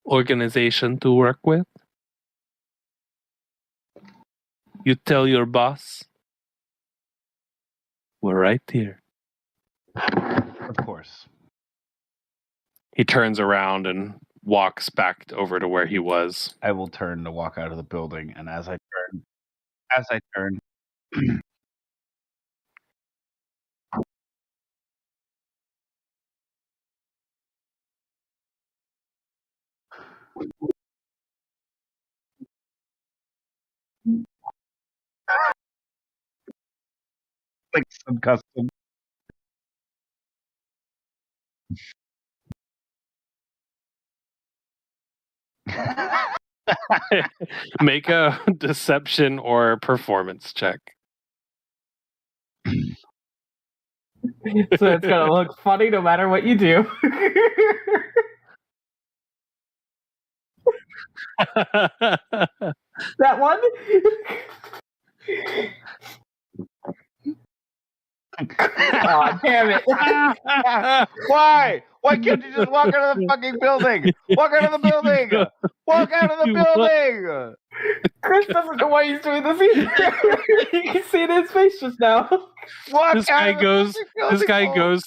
Speaker 2: organization to work with, you tell your boss, we're right here.
Speaker 1: Of course.
Speaker 2: He turns around and walks back over to where he was.
Speaker 1: I will turn to walk out of the building, and as I turn, like some custom.
Speaker 2: Make a deception or performance check.
Speaker 4: So it's gonna look funny no matter what you do. That one? Oh, damn it.
Speaker 1: Why? Why can't you just walk out of the fucking building? Walk out of the building! Walk out of the building!
Speaker 4: Chris doesn't know why he's doing this either. You can see it in his face just now.
Speaker 2: This guy goes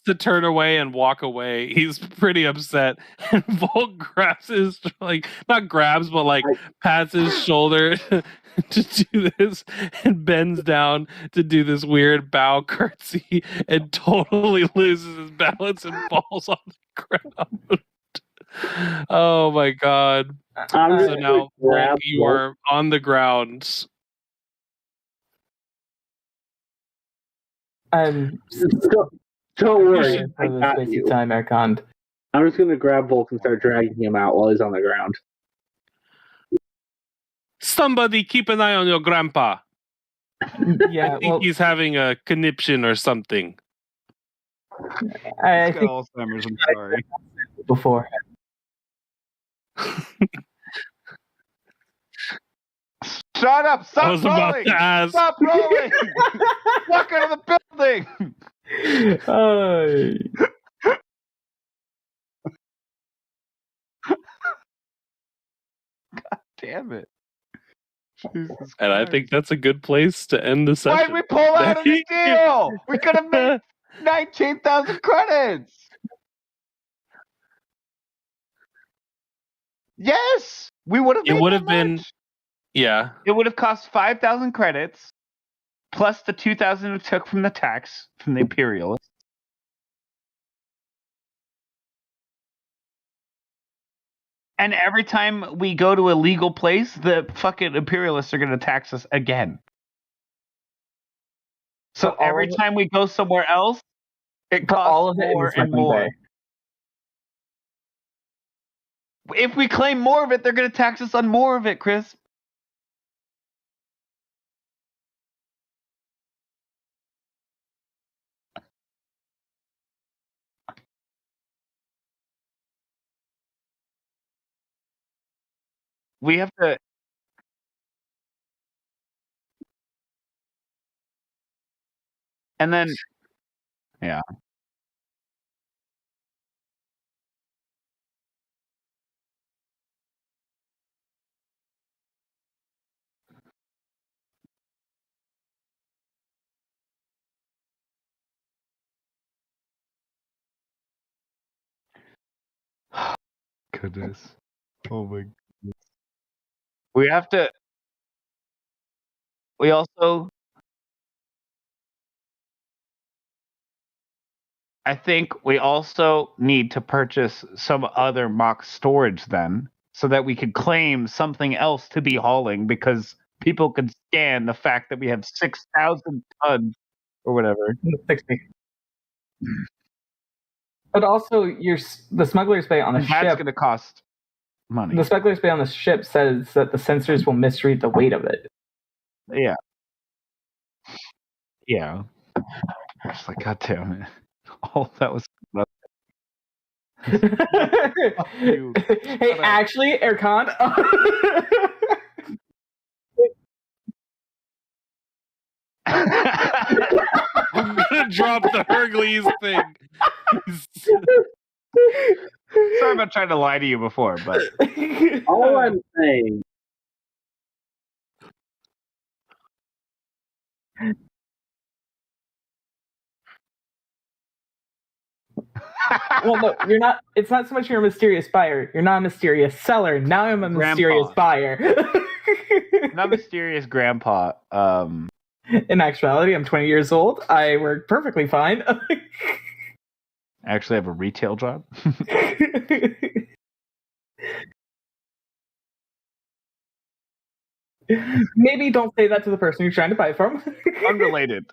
Speaker 2: to turn away and walk away. He's pretty upset. And Volk grabs his, not grabs, but pats his shoulder to do this and bends down to do this weird bow curtsy and totally loses his balance and falls on the ground. Oh my god. So now Volk, you are on the ground.
Speaker 5: Don't worry. I got you.
Speaker 4: Time, Archon.
Speaker 5: I'm just going to grab Volk and start dragging him out while he's on the ground.
Speaker 2: Somebody keep an eye on your grandpa.
Speaker 4: Yeah,
Speaker 2: I think he's having a conniption or something.
Speaker 4: I think
Speaker 1: Alzheimer's, I'm sorry.
Speaker 4: Before.
Speaker 1: Shut up! Stop
Speaker 2: I was
Speaker 1: rolling!
Speaker 2: about to ask.
Speaker 1: Stop rolling! Walk out of the building! God damn it. Jesus
Speaker 2: and I think that's a good place to end the session.
Speaker 1: Why'd we pull out of the deal? We could have made 19,000 credits! Yes! We would have.
Speaker 2: It would have been. Yeah.
Speaker 1: It would have cost 5,000 credits plus the 2,000 we took from the tax from the Imperialists. And every time we go to a legal place, the fucking Imperialists are going to tax us again. So every time we go somewhere else, it costs
Speaker 4: all of
Speaker 1: more and more. If we claim more of it, they're going to tax us on more of it, Chris. We have to. And then, yeah. goodness. Oh my goodness. We have to. We also. I think we also need to purchase some other mock storage then, so that we could claim something else to be hauling, because people could scan the fact that we have 6,000 tons or whatever.
Speaker 4: 60. But also, the smuggler's bay on the
Speaker 1: And
Speaker 4: ship.
Speaker 1: that's going to cost money.
Speaker 4: The smuggler's bay on the ship says that the sensors will misread the weight of it.
Speaker 1: Yeah. Yeah. It's like, God damn it. All that was. You.
Speaker 4: Hey, actually, Erkan.
Speaker 2: I'm gonna drop the Hercules thing.
Speaker 1: Sorry about trying to lie to you before, but
Speaker 5: All I'm saying.
Speaker 4: Well, no, you're not. It's not so much you're a mysterious buyer. You're not a mysterious seller. Now I'm a mysterious buyer.
Speaker 1: Not mysterious grandpa.
Speaker 4: In actuality, I'm 20 years old. I work perfectly fine.
Speaker 1: I actually have a retail job.
Speaker 4: Maybe don't say that to the person you're trying to buy from.
Speaker 1: Unrelated.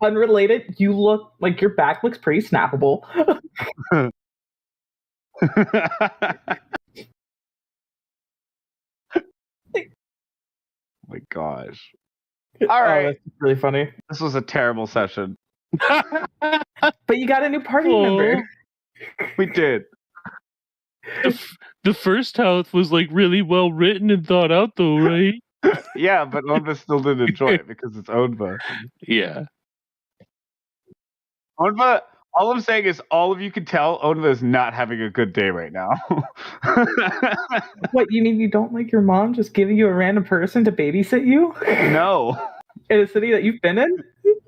Speaker 4: Unrelated. You look like your back looks pretty snappable.
Speaker 1: Oh my gosh. All right.
Speaker 4: That's really funny.
Speaker 1: This was a terrible session.
Speaker 4: But you got a new party member.
Speaker 1: We did.
Speaker 2: The first house was like really well written and thought out, though, right?
Speaker 1: Yeah, but Onva still didn't enjoy it because it's Onva.
Speaker 2: Yeah.
Speaker 1: Onva, all I'm saying is all of you can tell Onva is not having a good day right now.
Speaker 4: What, you mean you don't like your mom just giving you a random person to babysit you?
Speaker 1: No.
Speaker 4: In a city that you've been in?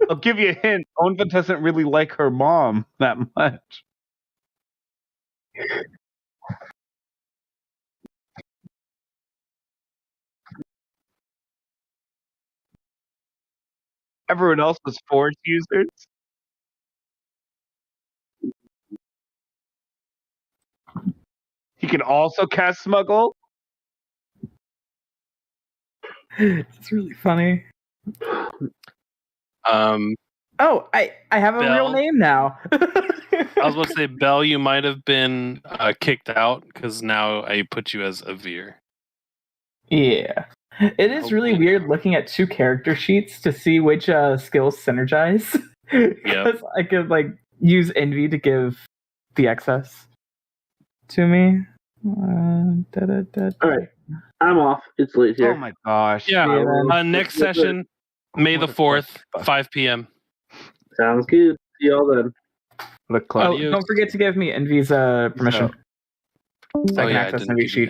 Speaker 1: I'll give you a hint. Onva doesn't really like her mom that much. Everyone else was Force users. He can also cast Smuggle.
Speaker 4: It's really funny. Oh, I have a real name now.
Speaker 2: I was about to say, Belle, you might have been kicked out because now I put you as Avir.
Speaker 4: Yeah. It is really weird looking at two character sheets to see which skills synergize. Because I could use Envy to give the excess to me.
Speaker 5: Alright. I'm off. It's late here.
Speaker 1: Oh my gosh.
Speaker 2: Yeah. Next session, May the 4th, 5 p.m.
Speaker 5: Sounds good. See y'all then.
Speaker 4: Oh, don't forget to give me Envy's permission. So I can access Envy sheet.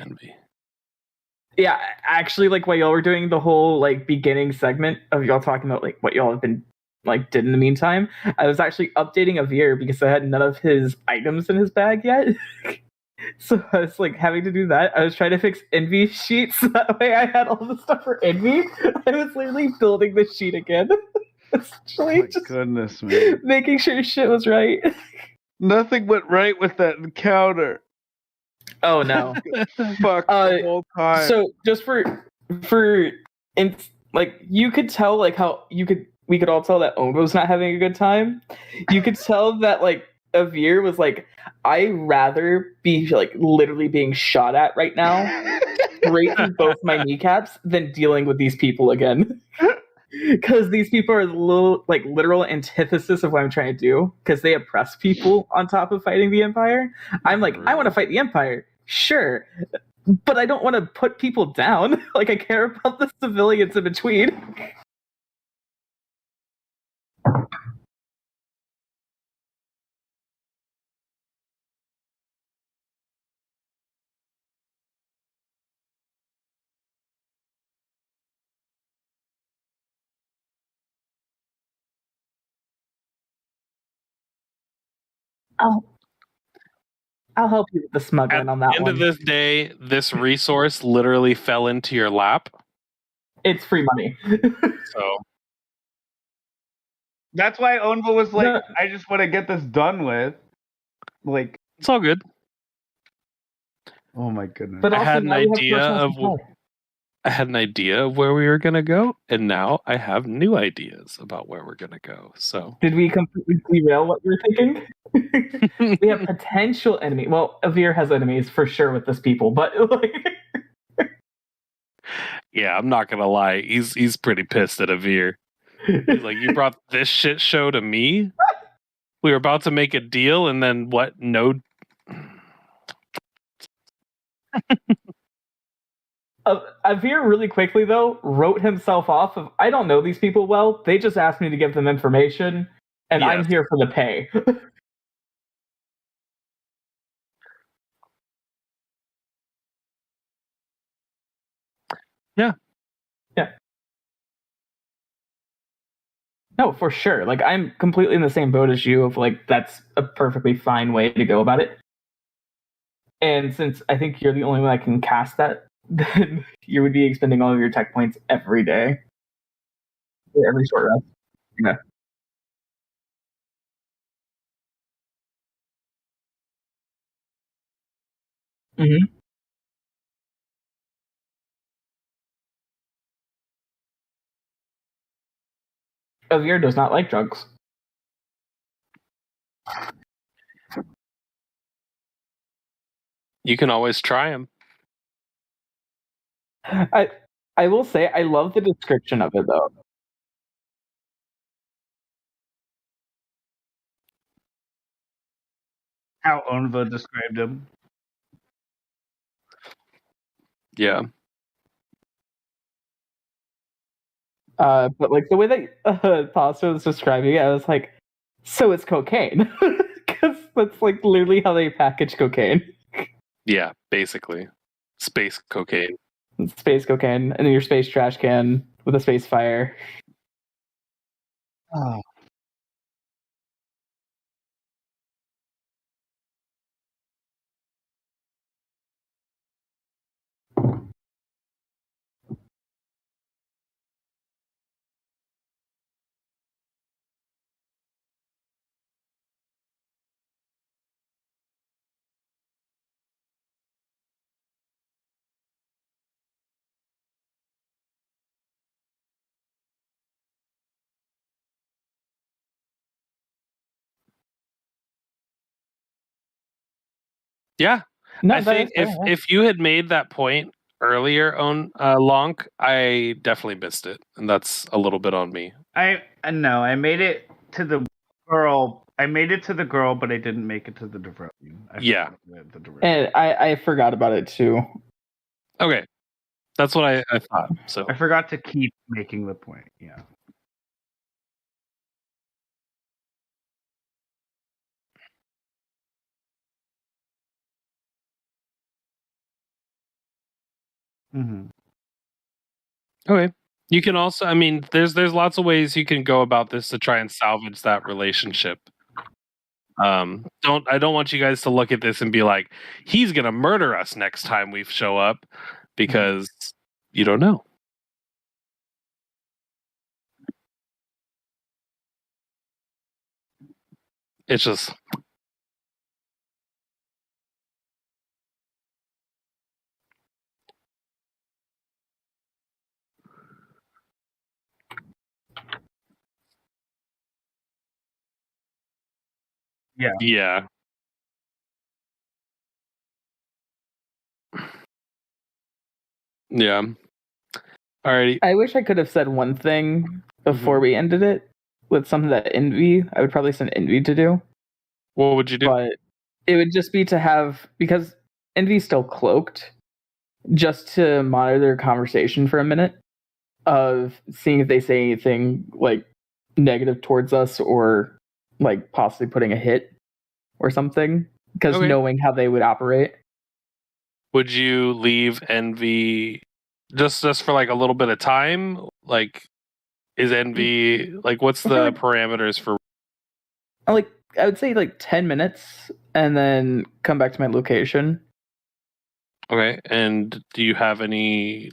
Speaker 4: Yeah, actually, while y'all were doing the whole beginning segment of y'all talking about what y'all have been did in the meantime, I was actually updating Avir because I had none of his items in his bag yet. So I was having to do that. I was trying to fix Envy sheets so that way I had all the stuff for Envy. I was literally building the sheet again. Essentially,
Speaker 1: goodness, man.
Speaker 4: Making sure shit was right.
Speaker 1: Nothing went right with that encounter.
Speaker 4: Oh no.
Speaker 1: Fuck the whole time.
Speaker 4: So just you could tell how we could all tell that Onva was not having a good time. You could tell that Avir was I'd rather be literally being shot at right now, right in both my kneecaps, than dealing with these people again. Because these people are literal antithesis of what I'm trying to do. Because they oppress people on top of fighting the Empire. I'm I want to fight the Empire, sure, but I don't want to put people down. I care about the civilians in between. I'll help you with the smuggling on that
Speaker 2: At the
Speaker 4: one.
Speaker 2: end of this day, this resource literally fell into your lap.
Speaker 4: It's free money.
Speaker 2: So
Speaker 1: that's why Onva was like,
Speaker 4: No.
Speaker 1: I just want to get this done with. Like,
Speaker 2: it's all good.
Speaker 1: Oh my goodness!
Speaker 4: But
Speaker 2: I
Speaker 4: also
Speaker 2: had an
Speaker 4: now we have
Speaker 2: idea
Speaker 4: personal
Speaker 2: of
Speaker 4: supply.
Speaker 2: I had an idea of where we were gonna go, and now I have new ideas about where we're gonna go. So
Speaker 4: Did we completely derail what you were thinking? We have potential enemy. Well, Avir has enemies for sure with this people, but like,
Speaker 2: yeah, I'm not gonna lie. He's pretty pissed at Avir. He's like, you brought this shit show to me. We were about to make a deal, and then what? No.
Speaker 4: Avir really quickly though wrote himself off of. I don't know these people well. They just asked me to give them information, and I'm
Speaker 2: Yes.
Speaker 4: here for the pay.
Speaker 2: Yeah.
Speaker 4: Yeah. No, for sure. Like, I'm completely in the same boat as you of like, that's a perfectly fine way to go about it. And since I think you're the only one that can cast that, then you would be expending all of your tech points every day. For every short rest. Yeah. Mm-hmm. Avir does not like drugs.
Speaker 2: You can always try them.
Speaker 4: I will say I love the description of it though.
Speaker 1: How Onva described him.
Speaker 2: Yeah.
Speaker 4: But like the way that Pasta was describing it, I was like, so it's cocaine. Because that's like literally how they package cocaine.
Speaker 2: Yeah, basically. Space cocaine.
Speaker 4: Space cocaine, and then your space trash can with a space fire.
Speaker 1: Oh.
Speaker 2: Yeah.
Speaker 4: No,
Speaker 2: I think if you had made that point earlier on Lonk, I definitely missed it. And that's a little bit on me.
Speaker 1: I made it to the girl. I made it to the girl, but I didn't make it to the Devroe.
Speaker 2: Yeah.
Speaker 4: And I forgot about it too.
Speaker 2: Okay. That's what I thought. So
Speaker 1: I forgot to keep making the point. Yeah. Mm-hmm.
Speaker 2: Okay. You can also, I mean, there's lots of ways you can go about this to try and salvage that relationship. I don't want you guys to look at this and be like, he's gonna murder us next time we show up, because you don't know. It's just
Speaker 1: Yeah.
Speaker 2: Yeah. Yeah. Alrighty.
Speaker 4: I wish I could have said one thing before we ended it with something that Envy. I would probably send Envy to do.
Speaker 2: What would you do?
Speaker 4: But it would just be to have, because Envy's still cloaked, just to monitor their conversation for a minute of seeing if they say anything like negative towards us or like possibly putting a hit or something, because knowing how they would operate.
Speaker 2: Would you leave Envy just for like a little bit of time? Like, is Envy like, what's the parameters for?
Speaker 4: Like I would say like 10 minutes and then come back to my location.
Speaker 2: Okay, and do you have any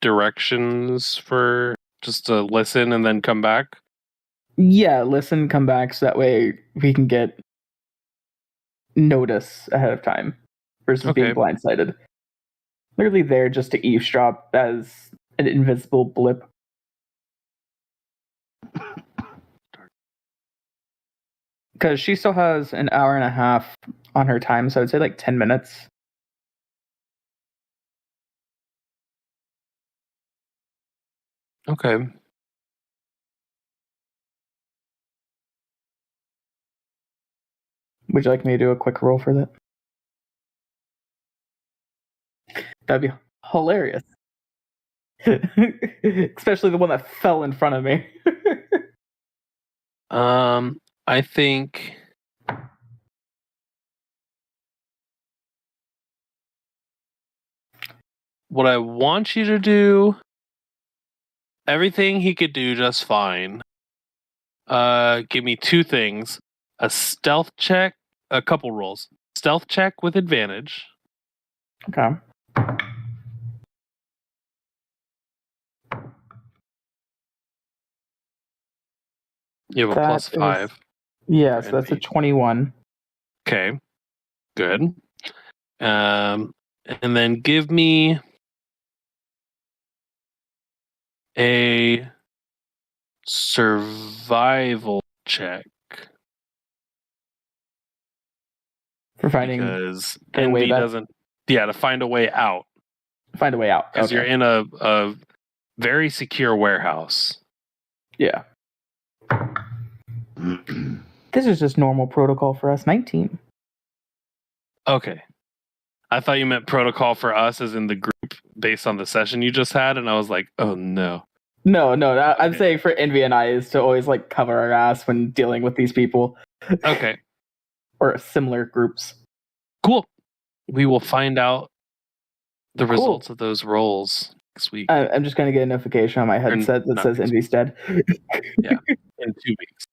Speaker 2: directions for just to listen and then come back?
Speaker 4: Yeah, listen, come back, so that way we can get notice ahead of time versus being blindsided. Literally there just to eavesdrop as an invisible blip. Because she still has an hour and a half on her time, so I'd say like 10 minutes.
Speaker 2: Okay.
Speaker 4: Would you like me to do a quick roll for that? That'd be hilarious. Especially the one that fell in front of me.
Speaker 2: I think what I want you to do, everything he could do just fine. Give me two things. A stealth check, a couple rolls. Stealth check with advantage.
Speaker 4: Okay.
Speaker 2: You have a +5.
Speaker 4: Yes, that's a 21.
Speaker 2: Okay, good. And then give me a survival check.
Speaker 4: For finding
Speaker 2: because Envy doesn't. Yeah, to find a way out.
Speaker 4: Find a way out.
Speaker 2: Because you're in a very secure warehouse.
Speaker 4: Yeah. This is just normal protocol for us. 19.
Speaker 2: Okay. I thought you meant protocol for us as in the group based on the session you just had, and I was like, oh no.
Speaker 4: No, I'm saying for Envy and I is to always like cover our ass when dealing with these people.
Speaker 2: Okay.
Speaker 4: Or similar groups.
Speaker 2: Cool. We will find out the results of those rolls next week.
Speaker 4: I'm just going to get a notification on my headset that says Envy's dead.
Speaker 2: Yeah, in 2 weeks.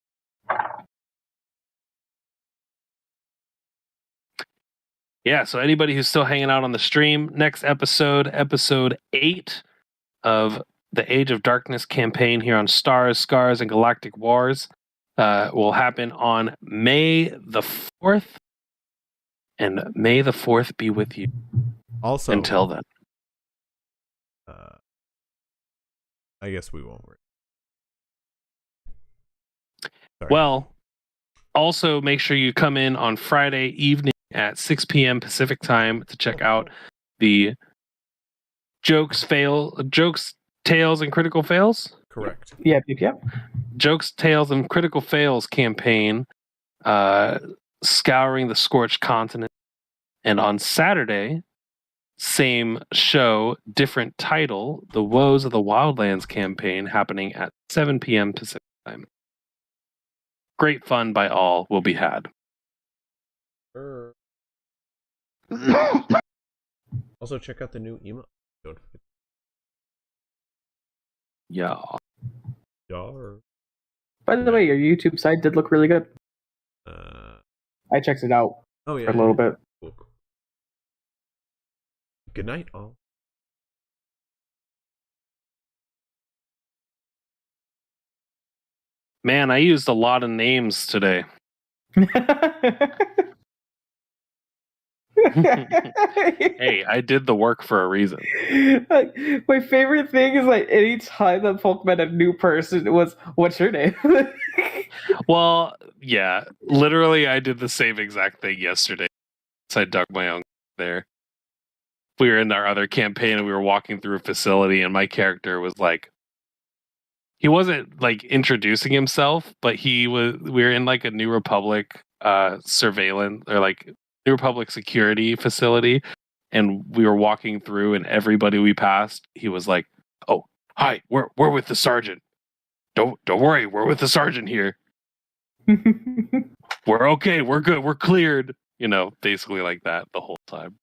Speaker 2: Yeah, so anybody who's still hanging out on the stream, next episode 8 of the Age of Darkness campaign here on Stars, Scars, and Galactic Wars will happen on May the 4th. And may the 4th be with you.
Speaker 3: Also,
Speaker 2: until then.
Speaker 3: I guess we won't worry. Sorry.
Speaker 2: Well, also make sure you come in on Friday evening at 6 p.m. Pacific time to check out the Jokes, Tales, and Critical Fails.
Speaker 3: Correct.
Speaker 4: Yeah.
Speaker 2: Jokes, Tales, and Critical Fails campaign, scouring the scorched continent. And on Saturday, same show, different title, the Woes of the Wildlands campaign happening at 7 p.m. Pacific time. Great fun by all will be had.
Speaker 3: Also, check out the new emo.
Speaker 2: Yeah.
Speaker 4: By the way, your YouTube site did look really good. I checked it out for a little bit.
Speaker 3: Cool. Good night, all.
Speaker 2: Man, I used a lot of names today. Hey, I did the work for a reason.
Speaker 4: Like, my favorite thing is like any time that folk met a new person, it was, what's your name?
Speaker 2: Well, yeah, literally I did the same exact thing yesterday. So I dug my own there. We were in our other campaign and we were walking through a facility and my character was like, he wasn't like introducing himself, but we were in like a New Republic surveillance or like New Republic security facility, and we were walking through and everybody we passed, he was like, oh, hi, we're with the sergeant. Don't worry, we're with the sergeant here. We're okay, we're good, we're cleared. You know, basically like that the whole time.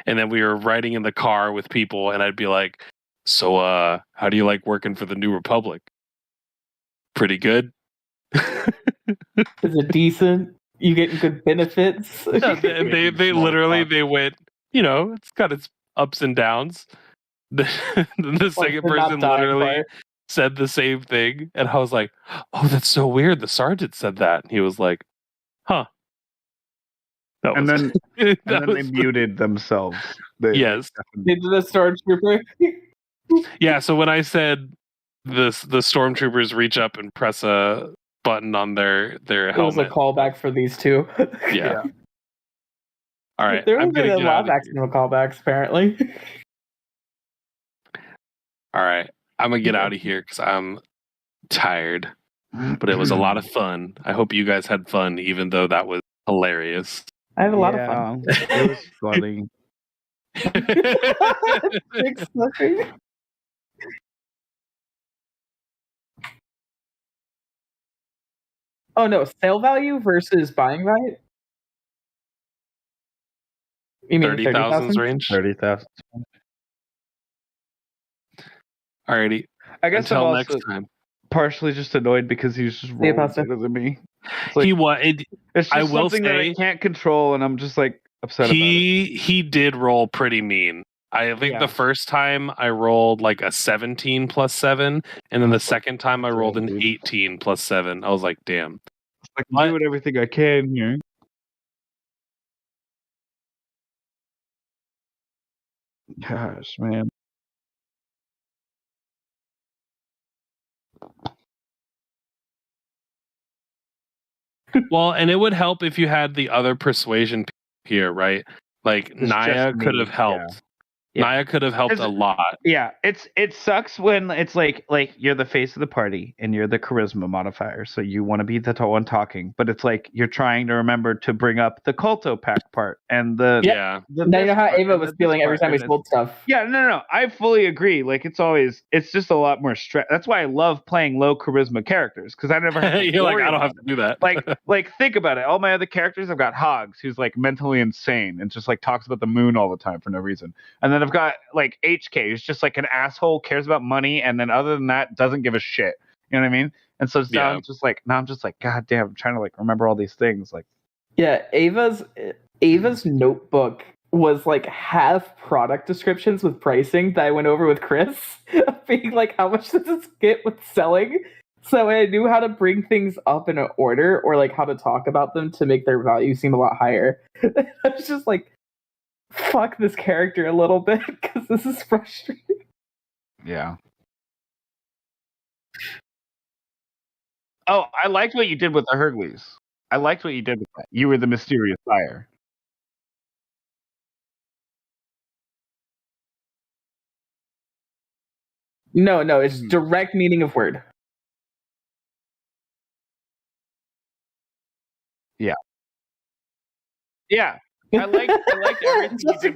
Speaker 2: And then we were riding in the car with people and I'd be like, so how do you like working for the New Republic? Pretty good.
Speaker 4: Is it decent? You getting good benefits?
Speaker 2: No, they literally they went. It's got its ups and downs. The second person literally said the same thing, and I was like, "Oh, that's so weird." The sergeant said that, and he was like, "Huh."
Speaker 1: And then they muted themselves.
Speaker 2: Yes,
Speaker 4: they did a stormtrooper.
Speaker 2: Yeah. So when I said the stormtroopers reach up and press a button on their helmet,
Speaker 4: it was a callback for these two.
Speaker 2: Yeah. All right.
Speaker 4: There was a lot of accidental callbacks, apparently.
Speaker 2: All right. I'm going to get out of here because I'm tired. But it was a lot of fun. I hope you guys had fun, even though that was hilarious.
Speaker 4: I had a lot of fun.
Speaker 1: It was funny.
Speaker 4: Oh, no. Sale value versus buying value? You mean
Speaker 2: 30,000 range?
Speaker 1: 30,000.
Speaker 2: Alrighty.
Speaker 1: I guess
Speaker 2: until
Speaker 1: I'm
Speaker 2: next
Speaker 1: also
Speaker 2: time.
Speaker 1: Partially just annoyed because he's just rolling better than me.
Speaker 2: He was.
Speaker 1: It's just
Speaker 2: I will
Speaker 1: something that I
Speaker 2: say
Speaker 1: can't control, and I'm just like upset about it.
Speaker 2: He did roll pretty mean. I think the first time I rolled like a 17 plus 7, and then the second time I rolled an 18 plus 7. I was like, damn.
Speaker 1: I'm doing everything I can here. Gosh, man.
Speaker 2: Well, and it would help if you had the other persuasion here, right? Like Naya could have helped. Naya could have helped a lot.
Speaker 1: Yeah, it sucks when it's like you're the face of the party and you're the charisma modifier, so you want to be the one talking, but it's like you're trying to remember to bring up the culto pack part and the
Speaker 4: now you know how Ava was feeling every time we sold stuff.
Speaker 1: Yeah, no, I fully agree. Like it's just a lot more stress. That's why I love playing low charisma characters because I never have to
Speaker 2: you're like I don't have to do that.
Speaker 1: like think about it. All my other characters, I've got Hogs, who's like mentally insane and just like talks about the moon all the time for no reason, and then I've got like HK, who's just like an asshole, cares about money, and then other than that, doesn't give a shit. You know what I mean? And so now I'm just like, God damn, I'm trying to like remember all these things. Like,
Speaker 4: yeah, Ava's notebook was like half product descriptions with pricing that I went over with Chris, being like, how much does this get with selling? So I knew how to bring things up in an order or like how to talk about them to make their value seem a lot higher. I was just like, fuck this character a little bit because this is frustrating.
Speaker 1: Yeah. Oh, I liked what you did with the Hergleys. I liked what you did with that. You were the mysterious buyer.
Speaker 4: No, it's direct meaning of word.
Speaker 1: Yeah. Yeah. I liked everything you did with